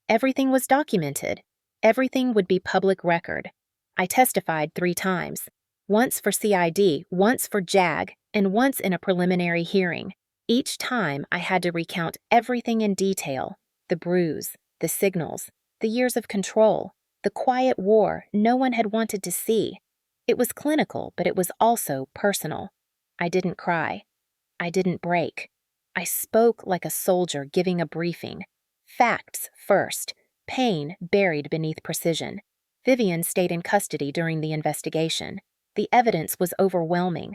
Everything was documented. Everything would be public record. I testified 3 times. Once for CID, once for JAG, and once in a preliminary hearing. Each time, I had to recount everything in detail, the bruise, the signals, the years of control, the quiet war no one had wanted to see. It was clinical, but it was also personal. I didn't cry. I didn't break. I spoke like a soldier giving a briefing. Facts first, pain buried beneath precision. Vivian stayed in custody during the investigation. The evidence was overwhelming.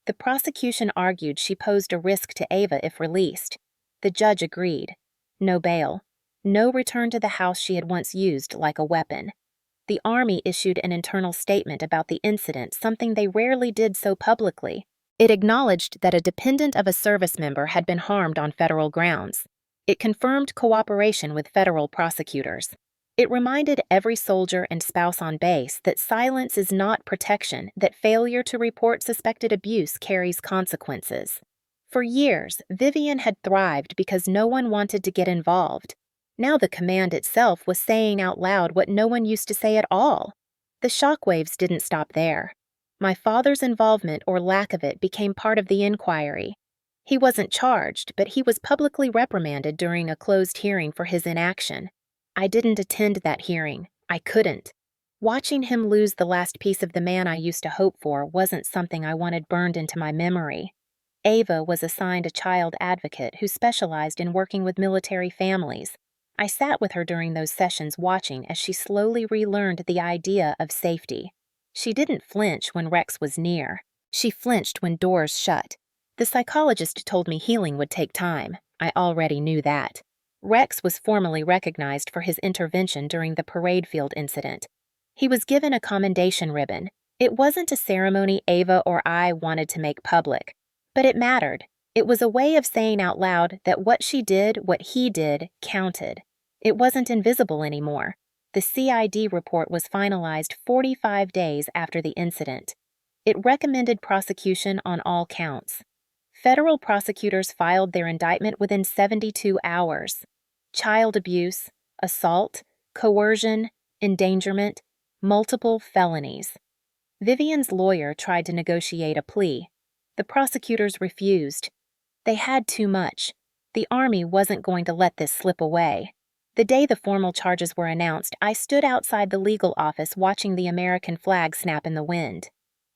The prosecution argued she posed a risk to Ava if released. The judge agreed. No bail. No return to the house she had once used like a weapon. The Army issued an internal statement about the incident, something they rarely did so publicly. It acknowledged that a dependent of a service member had been harmed on federal grounds. It confirmed cooperation with federal prosecutors. It reminded every soldier and spouse on base that silence is not protection, that failure to report suspected abuse carries consequences. For years, Vivian had thrived because no one wanted to get involved. Now the command itself was saying out loud what no one used to say at all. The shockwaves didn't stop there. My father's involvement or lack of it became part of the inquiry. He wasn't charged, but he was publicly reprimanded during a closed hearing for his inaction. I didn't attend that hearing. I couldn't. Watching him lose the last piece of the man I used to hope for wasn't something I wanted burned into my memory. Ava was assigned a child advocate who specialized in working with military families. I sat with her during those sessions watching as she slowly relearned the idea of safety. She didn't flinch when Rex was near. She flinched when doors shut. The psychologist told me healing would take time. I already knew that. Rex was formally recognized for his intervention during the parade field incident. He was given a commendation ribbon. It wasn't a ceremony Ava or I wanted to make public, but it mattered. It was a way of saying out loud that what she did, what he did, counted. It wasn't invisible anymore. The CID report was finalized 45 days after the incident. It recommended prosecution on all counts. Federal prosecutors filed their indictment within 72 hours. Child abuse, assault, coercion, endangerment, multiple felonies. Vivian's lawyer tried to negotiate a plea. The prosecutors refused. They had too much. The Army wasn't going to let this slip away. The day the formal charges were announced, I stood outside the legal office watching the American flag snap in the wind.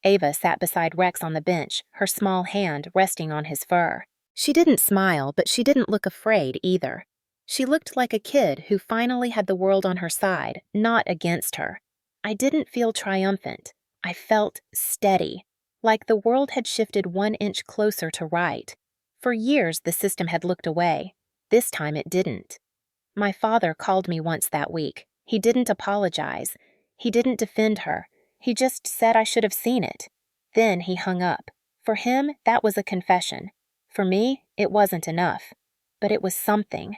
Ava sat beside Rex on the bench, her small hand resting on his fur. She didn't smile, but she didn't look afraid either. She looked like a kid who finally had the world on her side, not against her. I didn't feel triumphant. I felt steady, like the world had shifted 1 inch closer to right. For years, the system had looked away. This time it didn't. My father called me once that week. He didn't apologize. He didn't defend her. He just said I should have seen it. Then he hung up. For him, that was a confession. For me, it wasn't enough. But it was something.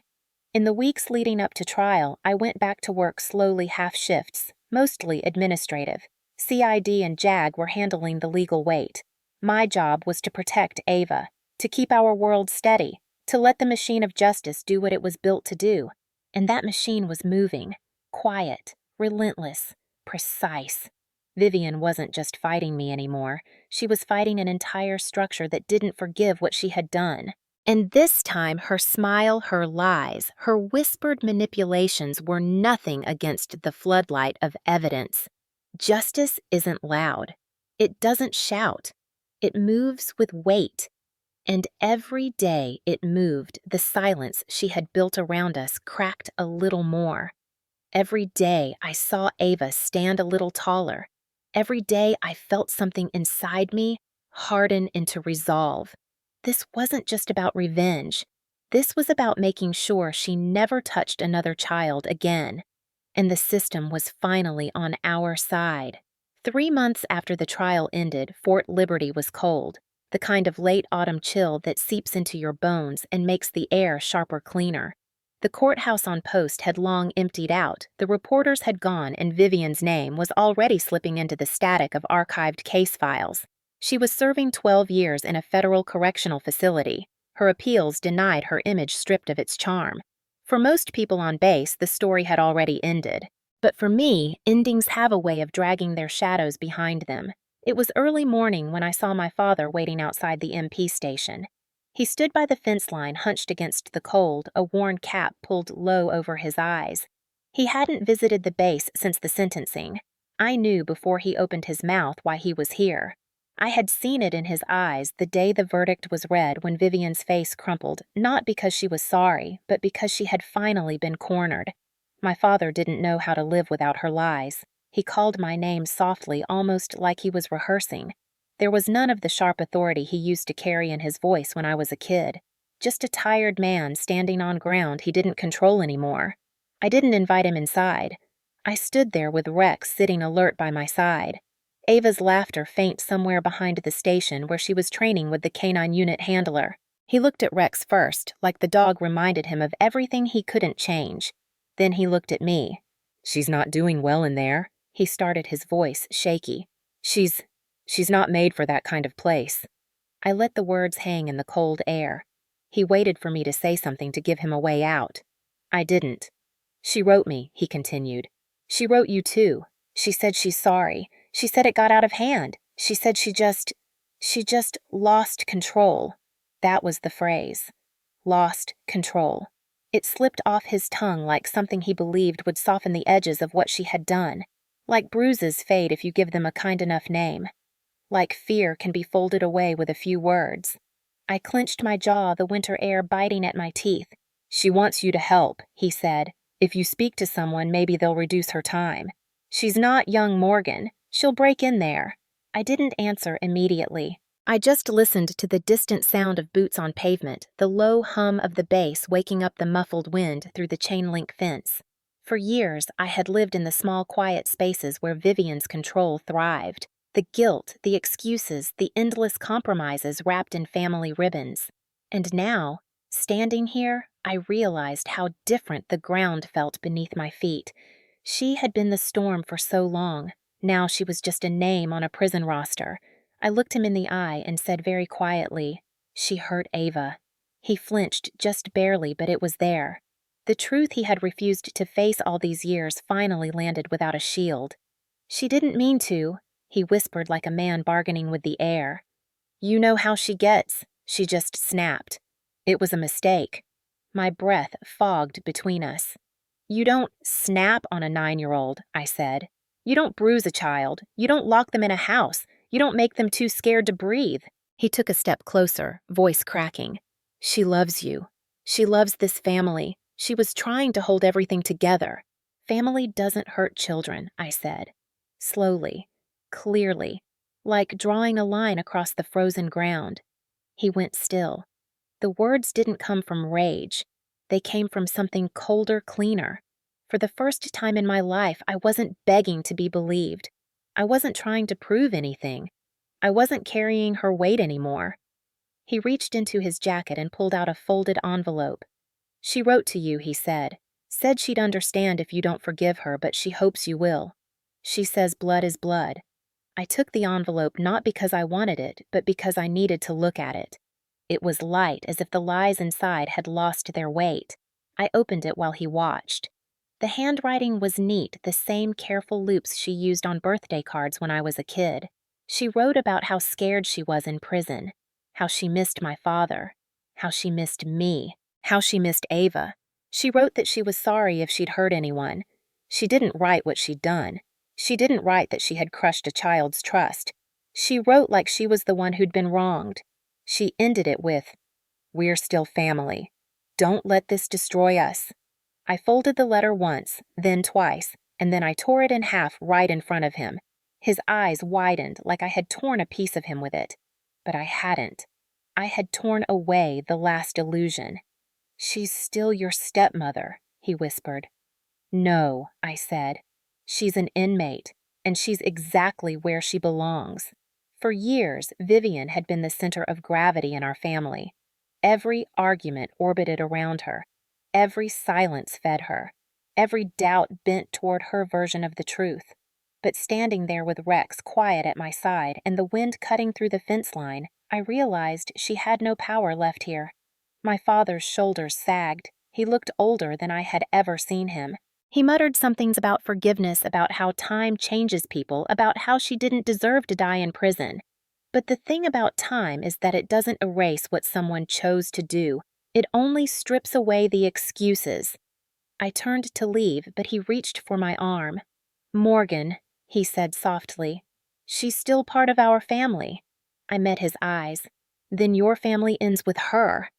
In the weeks leading up to trial, I went back to work slowly half shifts, mostly administrative. CID and JAG were handling the legal weight. My job was to protect Ava, to keep our world steady, to let the machine of justice do what it was built to do. And that machine was moving, quiet, relentless, precise. Vivian wasn't just fighting me anymore. She was fighting an entire structure that didn't forgive what she had done. And this time, her smile, her lies, her whispered manipulations were nothing against the floodlight of evidence. Justice isn't loud. It doesn't shout. It moves with weight. And every day it moved, the silence she had built around us cracked a little more. Every day I saw Ava stand a little taller. Every day I felt something inside me harden into resolve. This wasn't just about revenge. This was about making sure she never touched another child again. And the system was finally on our side. 3 months after the trial ended, Fort Liberty was cold, the kind of late autumn chill that seeps into your bones and makes the air sharper cleaner. The courthouse on post had long emptied out, the reporters had gone, and Vivian's name was already slipping into the static of archived case files. She was serving 12 years in a federal correctional facility. Her appeals denied her image stripped of its charm. For most people on base, the story had already ended. But for me, endings have a way of dragging their shadows behind them. It was early morning when I saw my father waiting outside the MP station. He stood by the fence line hunched against the cold, a worn cap pulled low over his eyes. He hadn't visited the base since the sentencing. I knew before he opened his mouth why he was here. I had seen it in his eyes the day the verdict was read when Vivian's face crumpled, not because she was sorry, but because she had finally been cornered. My father didn't know how to live without her lies. He called my name softly, almost like he was rehearsing. There was none of the sharp authority he used to carry in his voice when I was a kid. Just a tired man standing on ground he didn't control anymore. I didn't invite him inside. I stood there with Rex sitting alert by my side. Ava's laughter faint somewhere behind the station where she was training with the canine unit handler. He looked at Rex first, like the dog reminded him of everything he couldn't change. Then he looked at me. "She's not doing well in there," he started, his voice shaky. She's not made for that kind of place." I let the words hang in the cold air. He waited for me to say something to give him a way out. I didn't. "She wrote me," he continued. "She wrote you too. She said she's sorry. She said it got out of hand. She said she just lost control." That was the phrase. Lost control. It slipped off his tongue like something he believed would soften the edges of what she had done. Like bruises fade if you give them a kind enough name. Like fear can be folded away with a few words. I clenched my jaw, the winter air biting at my teeth. She wants you to help, he said. If you speak to someone, maybe they'll reduce her time. She's not young Morgan. She'll break in there. I didn't answer immediately. I just listened to the distant sound of boots on pavement, the low hum of the bass waking up the muffled wind through the chain-link fence. For years, I had lived in the small, quiet spaces where Vivian's control thrived. The guilt, the excuses, the endless compromises wrapped in family ribbons. And now, standing here, I realized how different the ground felt beneath my feet. She had been the storm for so long. Now she was just a name on a prison roster. I looked him in the eye and said very quietly, "She hurt Ava." He flinched just barely, but it was there. The truth he had refused to face all these years finally landed without a shield. "She didn't mean to," he whispered like a man bargaining with the air. "You know how she gets." She just snapped. It was a mistake. My breath fogged between us. "You don't snap on a 9-year-old, I said. "You don't bruise a child. You don't lock them in a house. You don't make them too scared to breathe." He took a step closer, voice cracking. "She loves you. She loves this family. She was trying to hold everything together." "Family doesn't hurt children," I said. Slowly, clearly, like drawing a line across the frozen ground. He went still. The words didn't come from rage. They came from something colder, cleaner. For the first time in my life, I wasn't begging to be believed. I wasn't trying to prove anything. I wasn't carrying her weight anymore. He reached into his jacket and pulled out a folded envelope. "She wrote to you," he said. "Said she'd understand if you don't forgive her, but she hopes you will. She says blood is blood." I took the envelope not because I wanted it, but because I needed to look at it. It was light, as if the lies inside had lost their weight. I opened it while he watched. The handwriting was neat, the same careful loops she used on birthday cards when I was a kid. She wrote about how scared she was in prison, how she missed my father, how she missed me, how she missed Ava. She wrote that she was sorry if she'd hurt anyone. She didn't write what she'd done. She didn't write that she had crushed a child's trust. She wrote like she was the one who'd been wronged. She ended it with, "We're still family. Don't let this destroy us." I folded the letter once, then twice, and then I tore it in half right in front of him. His eyes widened like I had torn a piece of him with it. But I hadn't. I had torn away the last illusion. "She's still your stepmother," he whispered. "No," I said. "She's an inmate, and she's exactly where she belongs." For years, Vivian had been the center of gravity in our family. Every argument orbited around her. Every silence fed her. Every doubt bent toward her version of the truth. But standing there with Rex quiet at my side and the wind cutting through the fence line, I realized she had no power left here. My father's shoulders sagged. He looked older than I had ever seen him. He muttered some things about forgiveness, about how time changes people, about how she didn't deserve to die in prison. But the thing about time is that it doesn't erase what someone chose to do. It only strips away the excuses. I turned to leave, but he reached for my arm. "Morgan," he said softly. "She's still part of our family." I met his eyes. "Then your family ends with her."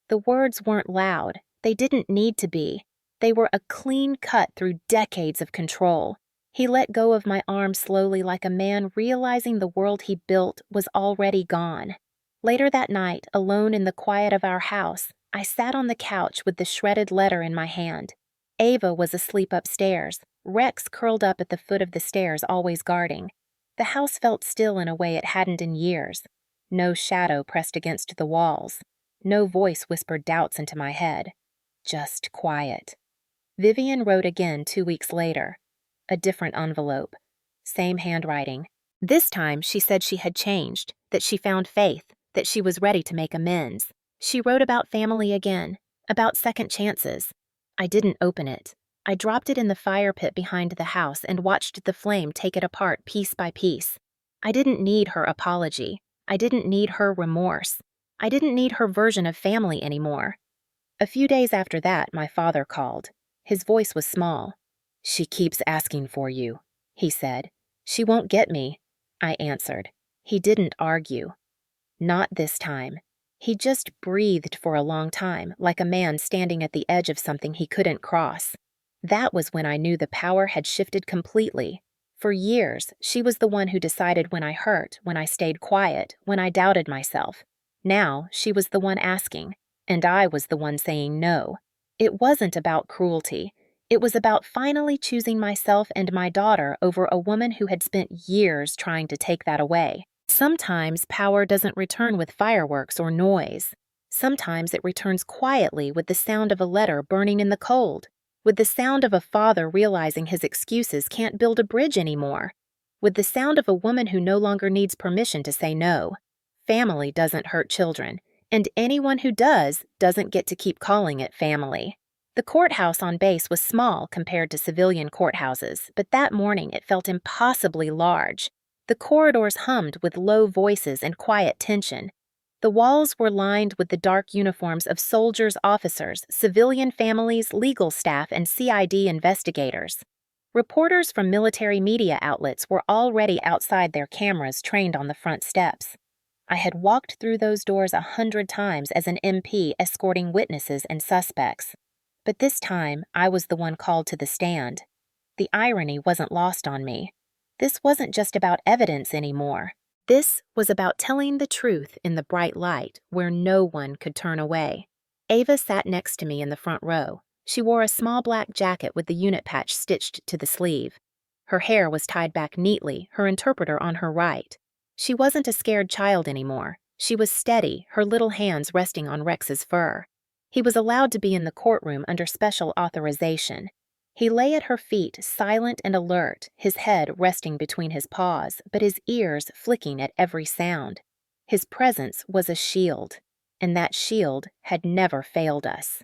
The words weren't loud. They didn't need to be. They were a clean cut through decades of control. He let go of my arm slowly like a man realizing the world he built was already gone. Later that night, alone in the quiet of our house, I sat on the couch with the shredded letter in my hand. Ava was asleep upstairs, Rex curled up at the foot of the stairs, always guarding. The house felt still in a way it hadn't in years. No shadow pressed against the walls. No voice whispered doubts into my head. Just quiet. Vivian wrote again 2 weeks later. A different envelope. Same handwriting. This time she said she had changed, that she found faith, that she was ready to make amends. She wrote about family again, about second chances. I didn't open it. I dropped it in the fire pit behind the house and watched the flame take it apart piece by piece. I didn't need her apology. I didn't need her remorse. I didn't need her version of family anymore. A few days after that, my father called. His voice was small. "She keeps asking for you," he said. "She won't get me," I answered. He didn't argue. Not this time. He just breathed for a long time, like a man standing at the edge of something he couldn't cross. That was when I knew the power had shifted completely. For years, she was the one who decided when I hurt, when I stayed quiet, when I doubted myself. Now, she was the one asking, and I was the one saying no. It wasn't about cruelty. It was about finally choosing myself and my daughter over a woman who had spent years trying to take that away. Sometimes power doesn't return with fireworks or noise. Sometimes it returns quietly with the sound of a letter burning in the cold, with the sound of a father realizing his excuses can't build a bridge anymore, with the sound of a woman who no longer needs permission to say no. Family doesn't hurt children, and anyone who does doesn't get to keep calling it family. The courthouse on base was small compared to civilian courthouses, but that morning it felt impossibly large. The corridors hummed with low voices and quiet tension. The walls were lined with the dark uniforms of soldiers, officers, civilian families, legal staff, and CID investigators. Reporters from military media outlets were already outside their cameras trained on the front steps. I had walked through those doors 100 times as an MP escorting witnesses and suspects. But this time, I was the one called to the stand. The irony wasn't lost on me. This wasn't just about evidence anymore. This was about telling the truth in the bright light where no one could turn away. Ava sat next to me in the front row. She wore a small black jacket with the unit patch stitched to the sleeve. Her hair was tied back neatly, her interpreter on her right. She wasn't a scared child anymore. She was steady, her little hands resting on Rex's fur. He was allowed to be in the courtroom under special authorization. He lay at her feet, silent and alert, his head resting between his paws, but his ears flicking at every sound. His presence was a shield, and that shield had never failed us.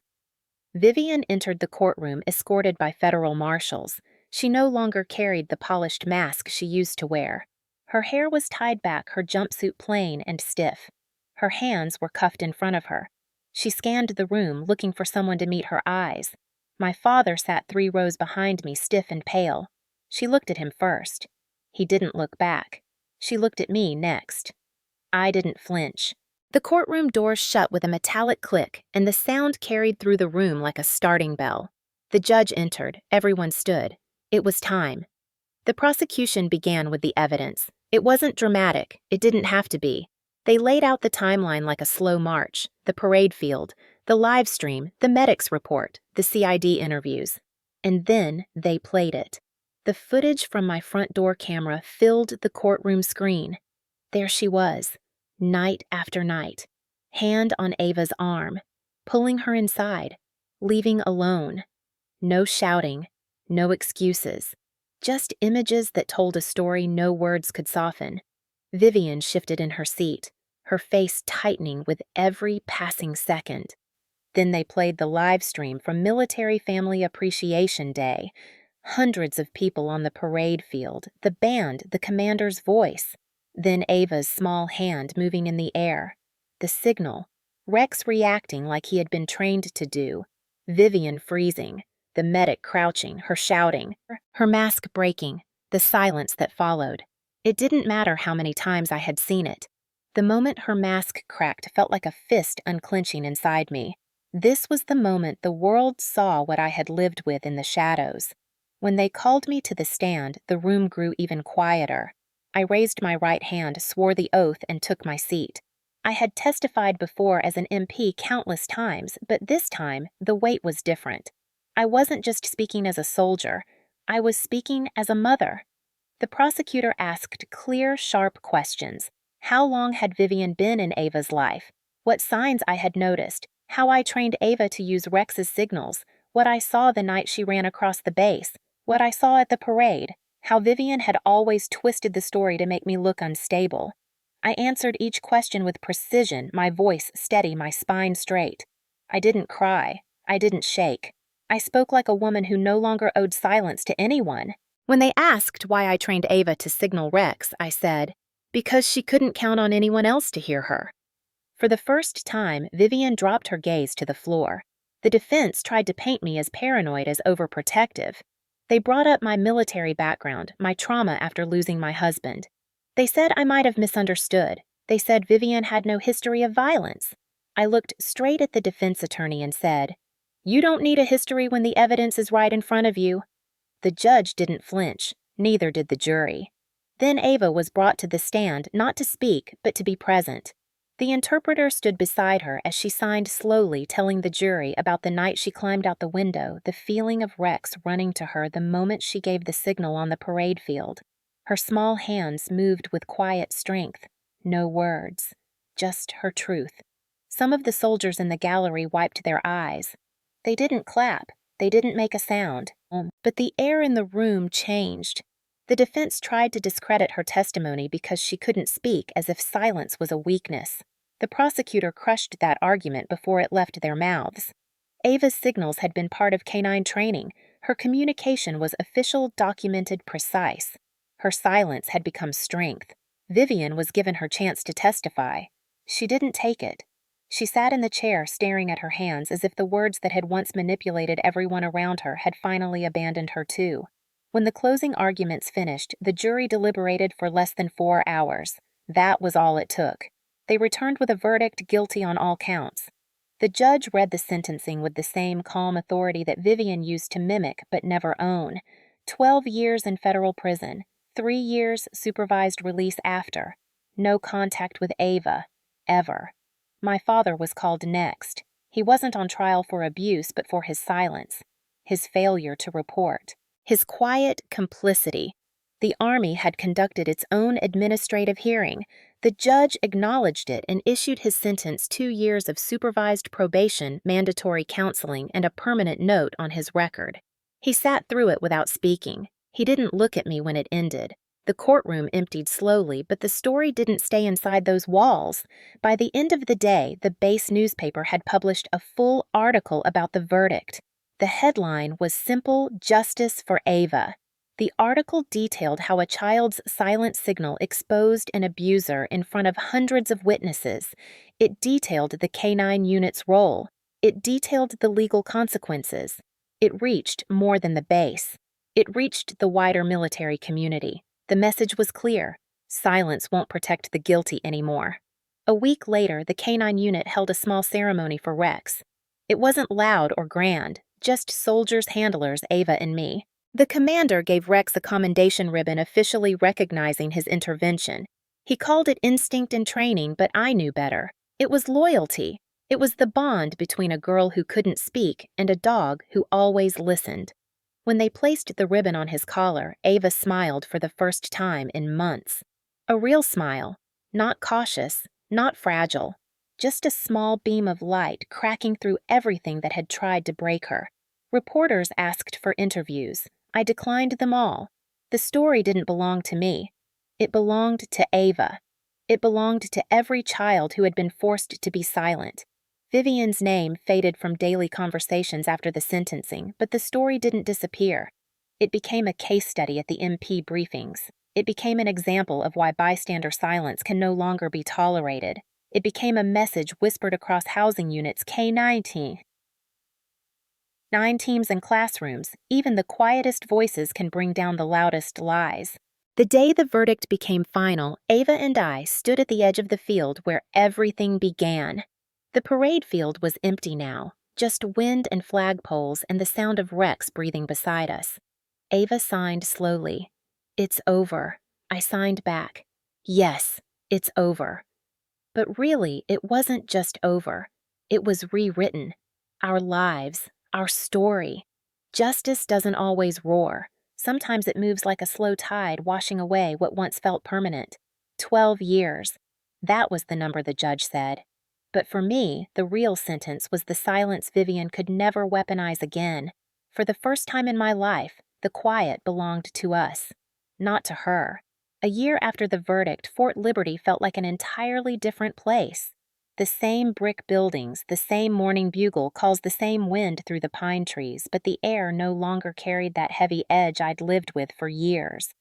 Vivian entered the courtroom escorted by federal marshals. She no longer carried the polished mask she used to wear. Her hair was tied back, her jumpsuit plain and stiff. Her hands were cuffed in front of her. She scanned the room, looking for someone to meet her eyes. My father sat 3 rows behind me, stiff and pale. She looked at him first. He didn't look back. She looked at me next. I didn't flinch. The courtroom doors shut with a metallic click, and the sound carried through the room like a starting bell. The judge entered. Everyone stood. It was time. The prosecution began with the evidence. It wasn't dramatic. It didn't have to be. They laid out the timeline like a slow march, the parade field, the live stream, the medic's report, the CID interviews. And then they played it. The footage from my front door camera filled the courtroom screen. There she was, night after night, hand on Ava's arm, pulling her inside, leaving alone. No shouting, no excuses, just images that told a story no words could soften. Vivian shifted in her seat, her face tightening with every passing second. Then they played the live stream from Military Family Appreciation Day. Hundreds of people on the parade field, the band, the commander's voice. Then Ava's small hand moving in the air. The signal. Rex reacting like he had been trained to do. Vivian freezing. The medic crouching, her shouting. Her mask breaking. The silence that followed. It didn't matter how many times I had seen it. The moment her mask cracked felt like a fist unclenching inside me. This was the moment the world saw what I had lived with in the shadows. When they called me to the stand, the room grew even quieter. I raised my right hand, swore the oath, and took my seat. I had testified before as an MP countless times, but this time, the weight was different. I wasn't just speaking as a soldier. I was speaking as a mother. The prosecutor asked clear, sharp questions. How long had Vivian been in Ava's life? What signs I had noticed? How I trained Ava to use Rex's signals? What I saw the night she ran across the base? What I saw at the parade? How Vivian had always twisted the story to make me look unstable. I answered each question with precision, my voice steady, my spine straight. I didn't cry. I didn't shake. I spoke like a woman who no longer owed silence to anyone. When they asked why I trained Ava to signal Rex, I said, because she couldn't count on anyone else to hear her. For the first time, Vivian dropped her gaze to the floor. The defense tried to paint me as paranoid as overprotective. They brought up my military background, my trauma after losing my husband. They said I might have misunderstood. They said Vivian had no history of violence. I looked straight at the defense attorney and said, "You don't need a history when the evidence is right in front of you." The judge didn't flinch, neither did the jury. Then Ava was brought to the stand not to speak, but to be present. The interpreter stood beside her as she signed slowly, telling the jury about the night she climbed out the window, the feeling of Rex running to her the moment she gave the signal on the parade field. Her small hands moved with quiet strength. No words, just her truth. Some of the soldiers in the gallery wiped their eyes. They didn't clap. They didn't make a sound. But the air in the room changed. The defense tried to discredit her testimony because she couldn't speak, as if silence was a weakness. The prosecutor crushed that argument before it left their mouths. Ava's signals had been part of canine training. Her communication was official, documented, precise. Her silence had become strength. Vivian was given her chance to testify. She didn't take it. She sat in the chair staring at her hands as if the words that had once manipulated everyone around her had finally abandoned her too. When the closing arguments finished, the jury deliberated for less than 4 hours. That was all it took. They returned with a verdict guilty on all counts. The judge read the sentencing with the same calm authority that Vivian used to mimic but never own. 12 years in federal prison, 3 years supervised release after. No contact with Ava, ever. My father was called next. He wasn't on trial for abuse, but for his silence, his failure to report, his quiet complicity. The Army had conducted its own administrative hearing. The judge acknowledged it and issued his sentence 2 years of supervised probation, mandatory counseling, and a permanent note on his record. He sat through it without speaking. He didn't look at me when it ended. The courtroom emptied slowly, but the story didn't stay inside those walls. By the end of the day, the base newspaper had published a full article about the verdict. The headline was Simple Justice for Ava. The article detailed how a child's silent signal exposed an abuser in front of hundreds of witnesses. It detailed the canine unit's role. It detailed the legal consequences. It reached more than the base. It reached the wider military community. The message was clear. Silence won't protect the guilty anymore. A week later, the canine unit held a small ceremony for Rex. It wasn't loud or grand, just soldiers, handlers, Ava, and me. The commander gave Rex a commendation ribbon officially recognizing his intervention. He called it instinct and training, but I knew better. It was loyalty. It was the bond between a girl who couldn't speak and a dog who always listened. When they placed the ribbon on his collar, Ava smiled for the first time in months. A real smile, not cautious, not fragile, just a small beam of light cracking through everything that had tried to break her. Reporters asked for interviews. I declined them all. The story didn't belong to me. It belonged to Ava. It belonged to every child who had been forced to be silent. Vivian's name faded from daily conversations after the sentencing, but the story didn't disappear. It became a case study at the MP briefings. It became an example of why bystander silence can no longer be tolerated. It became a message whispered across housing units, K-19. 9 teams and classrooms, even the quietest voices can bring down the loudest lies. The day the verdict became final, Ava and I stood at the edge of the field where everything began. The parade field was empty now, just wind and flagpoles and the sound of Rex breathing beside us. Ava signed slowly. "It's over." I signed back. "Yes, it's over." But really, it wasn't just over. It was rewritten. Our lives, our story. Justice doesn't always roar. Sometimes it moves like a slow tide, washing away what once felt permanent. 12 years. That was the number the judge said. But for me, the real sentence was the silence Vivian could never weaponize again. For the first time in my life, the quiet belonged to us, not to her. A year after the verdict, Fort Liberty felt like an entirely different place. The same brick buildings, the same morning bugle calls the same wind through the pine trees, but the air no longer carried that heavy edge I'd lived with for years.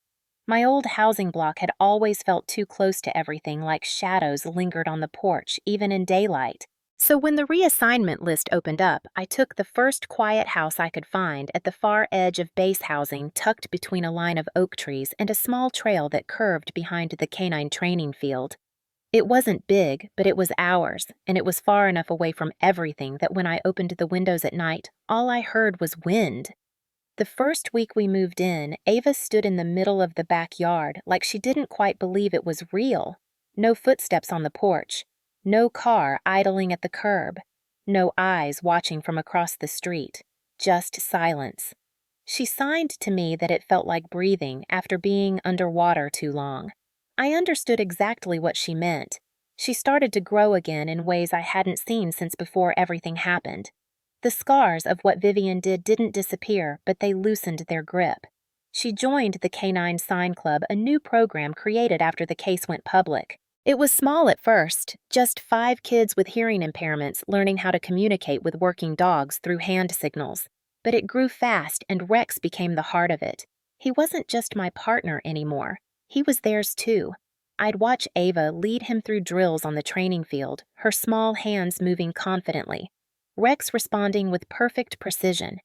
My old housing block had always felt too close to everything, like shadows lingered on the porch, even in daylight. So when the reassignment list opened up, I took the first quiet house I could find at the far edge of base housing, tucked between a line of oak trees and a small trail that curved behind the canine training field. It wasn't big, but it was ours, and it was far enough away from everything that when I opened the windows at night, all I heard was wind. The first week we moved in, Ava stood in the middle of the backyard like she didn't quite believe it was real. No footsteps on the porch, no car idling at the curb, no eyes watching from across the street, just silence. She signed to me that it felt like breathing after being underwater too long. I understood exactly what she meant. She started to grow again in ways I hadn't seen since before everything happened. The scars of what Vivian did didn't disappear, but they loosened their grip. She joined the Canine Sign Club, a new program created after the case went public. It was small at first, just 5 kids with hearing impairments learning how to communicate with working dogs through hand signals. But it grew fast, and Rex became the heart of it. He wasn't just my partner anymore. He was theirs too. I'd watch Ava lead him through drills on the training field, her small hands moving confidently. Rex responding with perfect precision.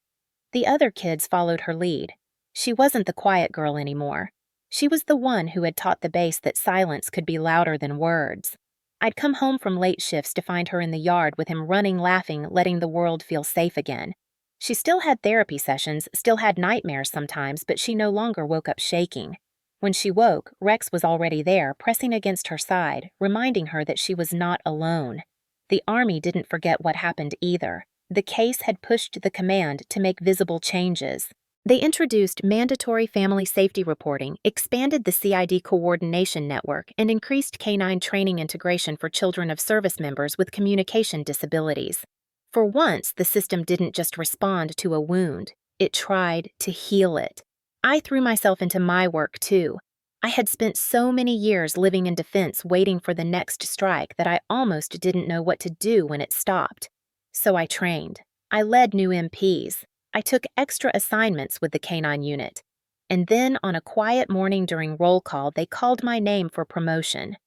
The other kids followed her lead. She wasn't the quiet girl anymore. She was the one who had taught the base that silence could be louder than words. I'd come home from late shifts to find her in the yard with him running, laughing, letting the world feel safe again. She still had therapy sessions, still had nightmares sometimes, but she no longer woke up shaking. When she woke, Rex was already there, pressing against her side, reminding her that she was not alone. The Army didn't forget what happened either. The case had pushed the command to make visible changes. They introduced mandatory family safety reporting, expanded the CID coordination network, and increased canine training integration for children of service members with communication disabilities. For once, the system didn't just respond to a wound, it tried to heal it. I threw myself into my work too. I had spent so many years living in defense waiting for the next strike that I almost didn't know what to do when it stopped. So I trained. I led new MPs. I took extra assignments with the canine unit. And then on a quiet morning during roll call, they called my name for promotion.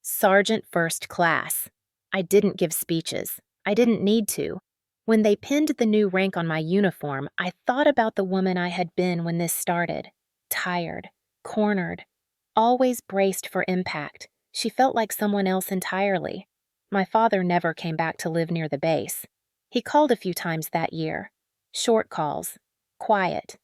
Sergeant First Class. I didn't give speeches. I didn't need to. When they pinned the new rank on my uniform, I thought about the woman I had been when this started. Tired, cornered, always braced for impact. She felt like someone else entirely. My father never came back to live near the base. He called a few times that year. Short calls. Quiet.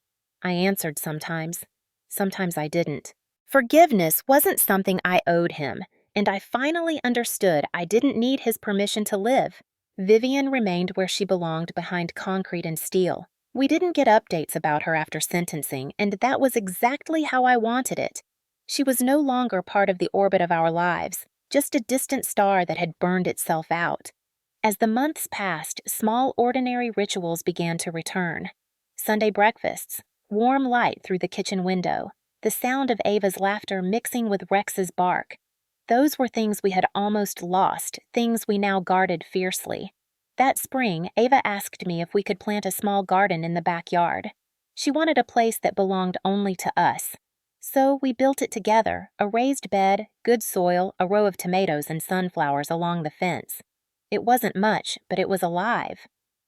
I answered sometimes. Sometimes I didn't. Forgiveness wasn't something I owed him, and I finally understood I didn't need his permission to live. Vivian remained where she belonged, behind concrete and steel. We didn't get updates about her after sentencing, and that was exactly how I wanted it. She was no longer part of the orbit of our lives, just a distant star that had burned itself out. As the months passed, small ordinary rituals began to return. Sunday breakfasts, warm light through the kitchen window, the sound of Ava's laughter mixing with Rex's bark. Those were things we had almost lost, things we now guarded fiercely. That spring, Ava asked me if we could plant a small garden in the backyard. She wanted a place that belonged only to us. So we built it together, a raised bed, good soil, a row of tomatoes and sunflowers along the fence. It wasn't much, but it was alive.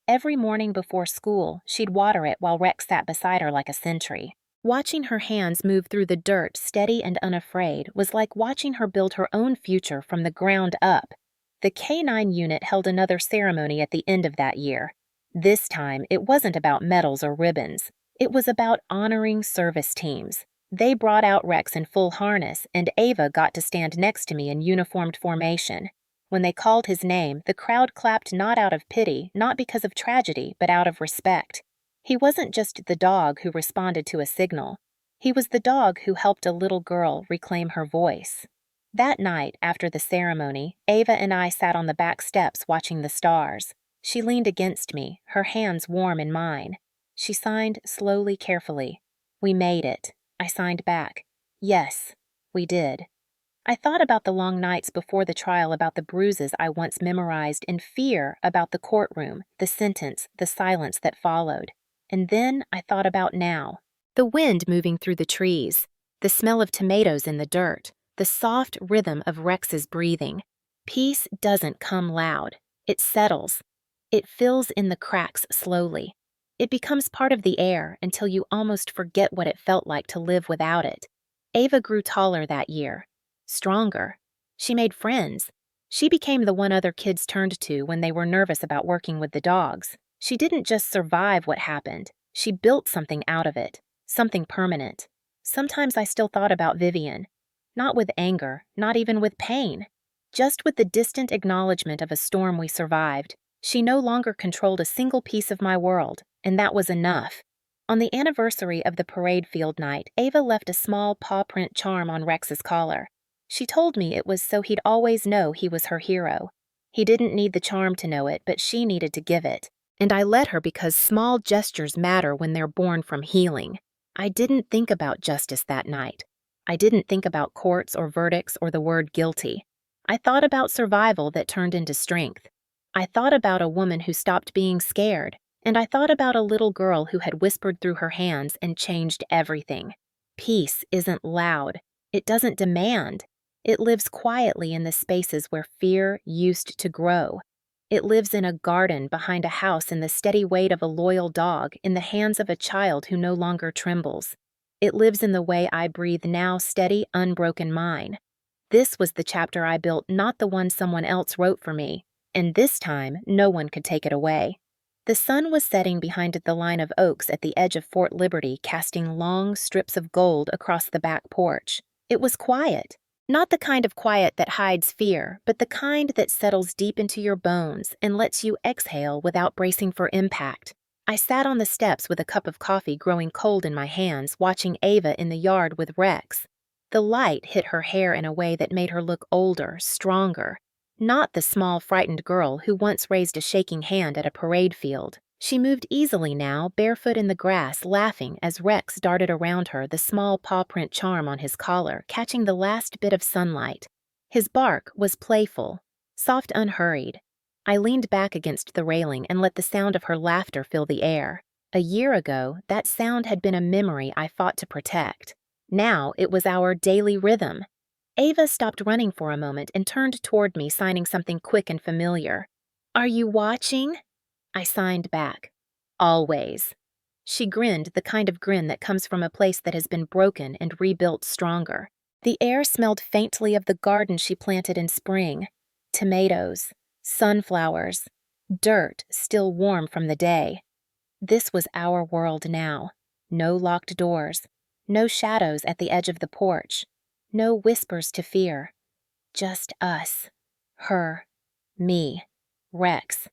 Every morning before school, she'd water it while Rex sat beside her like a sentry. Watching her hands move through the dirt, steady and unafraid, was like watching her build her own future from the ground up. The K-9 unit held another ceremony at the end of that year. This time, it wasn't about medals or ribbons. It was about honoring service teams. They brought out Rex in full harness, and Ava got to stand next to me in uniformed formation. When they called his name, the crowd clapped not out of pity, not because of tragedy, but out of respect. He wasn't just the dog who responded to a signal. He was the dog who helped a little girl reclaim her voice. That night, after the ceremony, Ava and I sat on the back steps watching the stars. She leaned against me, her hands warm in mine. She signed slowly, carefully. We made it. I signed back. Yes, we did. I thought about the long nights before the trial, about the bruises I once memorized, and fear about the courtroom, the sentence, the silence that followed. And then I thought about now. The wind moving through the trees, the smell of tomatoes in the dirt, the soft rhythm of Rex's breathing. Peace doesn't come loud. It settles. It fills in the cracks slowly. It becomes part of the air until you almost forget what it felt like to live without it. Ava grew taller that year, stronger. She made friends. She became the one other kids turned to when they were nervous about working with the dogs. She didn't just survive what happened. She built something out of it, something permanent. Sometimes I still thought about Vivian. Not with anger, not even with pain. Just with the distant acknowledgement of a storm we survived. She no longer controlled a single piece of my world, and that was enough. On the anniversary of the parade field night, Ava left a small paw print charm on Rex's collar. She told me it was so he'd always know he was her hero. He didn't need the charm to know it, but she needed to give it. And I let her because small gestures matter when they're born from healing. I didn't think about justice that night. I didn't think about courts or verdicts or the word guilty. I thought about survival that turned into strength. I thought about a woman who stopped being scared, and I thought about a little girl who had whispered through her hands and changed everything. Peace isn't loud. It doesn't demand. It lives quietly in the spaces where fear used to grow. It lives in a garden behind a house in the steady weight of a loyal dog in the hands of a child who no longer trembles. It lives in the way I breathe now, steady, unbroken mine. This was the chapter I built, not the one someone else wrote for me, and this time no one could take it away. The sun was setting behind the line of oaks at the edge of Fort Liberty, casting long strips of gold across the back porch. It was quiet. Not the kind of quiet that hides fear, but the kind that settles deep into your bones and lets you exhale without bracing for impact. I sat on the steps with a cup of coffee growing cold in my hands, watching Ava in the yard with Rex. The light hit her hair in a way that made her look older, stronger. Not the small, frightened girl who once raised a shaking hand at a parade field. She moved easily now, barefoot in the grass, laughing as Rex darted around her, the small paw print charm on his collar, catching the last bit of sunlight. His bark was playful, soft, unhurried. I leaned back against the railing and let the sound of her laughter fill the air. A year ago, that sound had been a memory I fought to protect. Now it was our daily rhythm. Ava stopped running for a moment and turned toward me, signing something quick and familiar. "Are you watching?" I signed back. "Always." She grinned, the kind of grin that comes from a place that has been broken and rebuilt stronger. The air smelled faintly of the garden she planted in spring. Tomatoes, sunflowers, dirt still warm from the day. This was our world now. No locked doors. No shadows at the edge of the porch. No whispers to fear. Just us. Her. Me. Rex.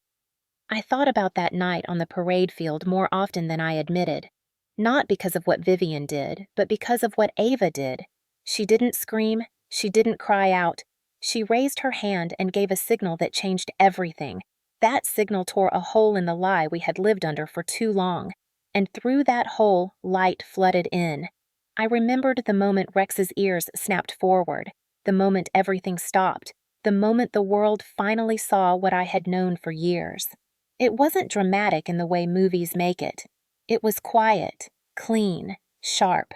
I thought about that night on the parade field more often than I admitted. Not because of what Vivian did, but because of what Ava did. She didn't scream. She didn't cry out. She raised her hand and gave a signal that changed everything. That signal tore a hole in the lie we had lived under for too long. And through that hole, light flooded in. I remembered the moment Rex's ears snapped forward, the moment everything stopped, the moment the world finally saw what I had known for years. It wasn't dramatic in the way movies make it. It was quiet, clean, sharp.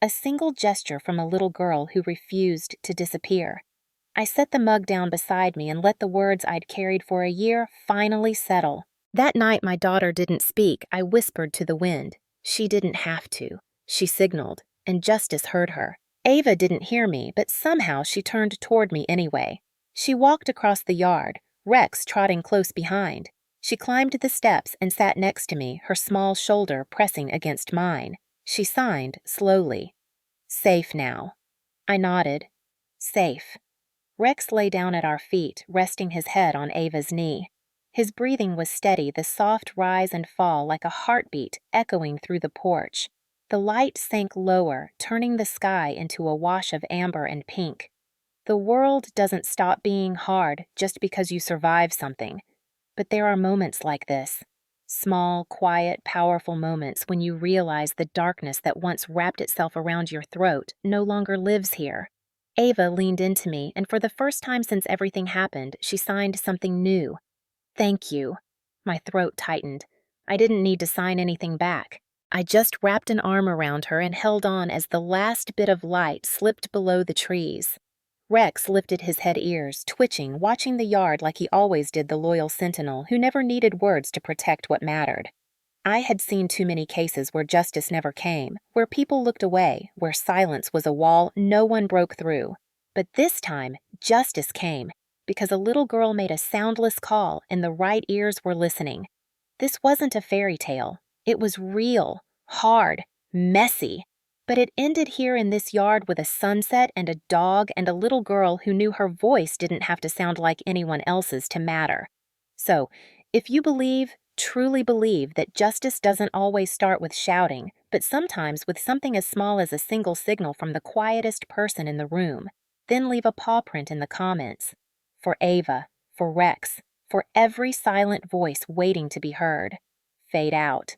A single gesture from a little girl who refused to disappear. I set the mug down beside me and let the words I'd carried for a year finally settle. That night my daughter didn't speak. I whispered to the wind. She didn't have to. She signaled, and Justice heard her. Ava didn't hear me, but somehow she turned toward me anyway. She walked across the yard, Rex trotting close behind. She climbed the steps and sat next to me, her small shoulder pressing against mine. She signed slowly. "Safe now." I nodded. "Safe." Rex lay down at our feet, resting his head on Ava's knee. His breathing was steady, the soft rise and fall like a heartbeat echoing through the porch. The light sank lower, turning the sky into a wash of amber and pink. The world doesn't stop being hard just because you survive something. But there are moments like this. Small, quiet, powerful moments when you realize the darkness that once wrapped itself around your throat no longer lives here. Ava leaned into me, and for the first time since everything happened, she signed something new. "Thank you." My throat tightened. I didn't need to sign anything back. I just wrapped an arm around her and held on as the last bit of light slipped below the trees. Rex lifted his head ears, twitching, watching the yard like he always did the loyal sentinel who never needed words to protect what mattered. I had seen too many cases where justice never came, where people looked away, where silence was a wall no one broke through. But this time, justice came, because a little girl made a soundless call and the right ears were listening. This wasn't a fairy tale. It was real, hard, messy. But it ended here in this yard with a sunset and a dog and a little girl who knew her voice didn't have to sound like anyone else's to matter. So, if you believe, truly believe, that justice doesn't always start with shouting, but sometimes with something as small as a single signal from the quietest person in the room, then leave a paw print in the comments. For Ava, for Rex, for every silent voice waiting to be heard. Fade out.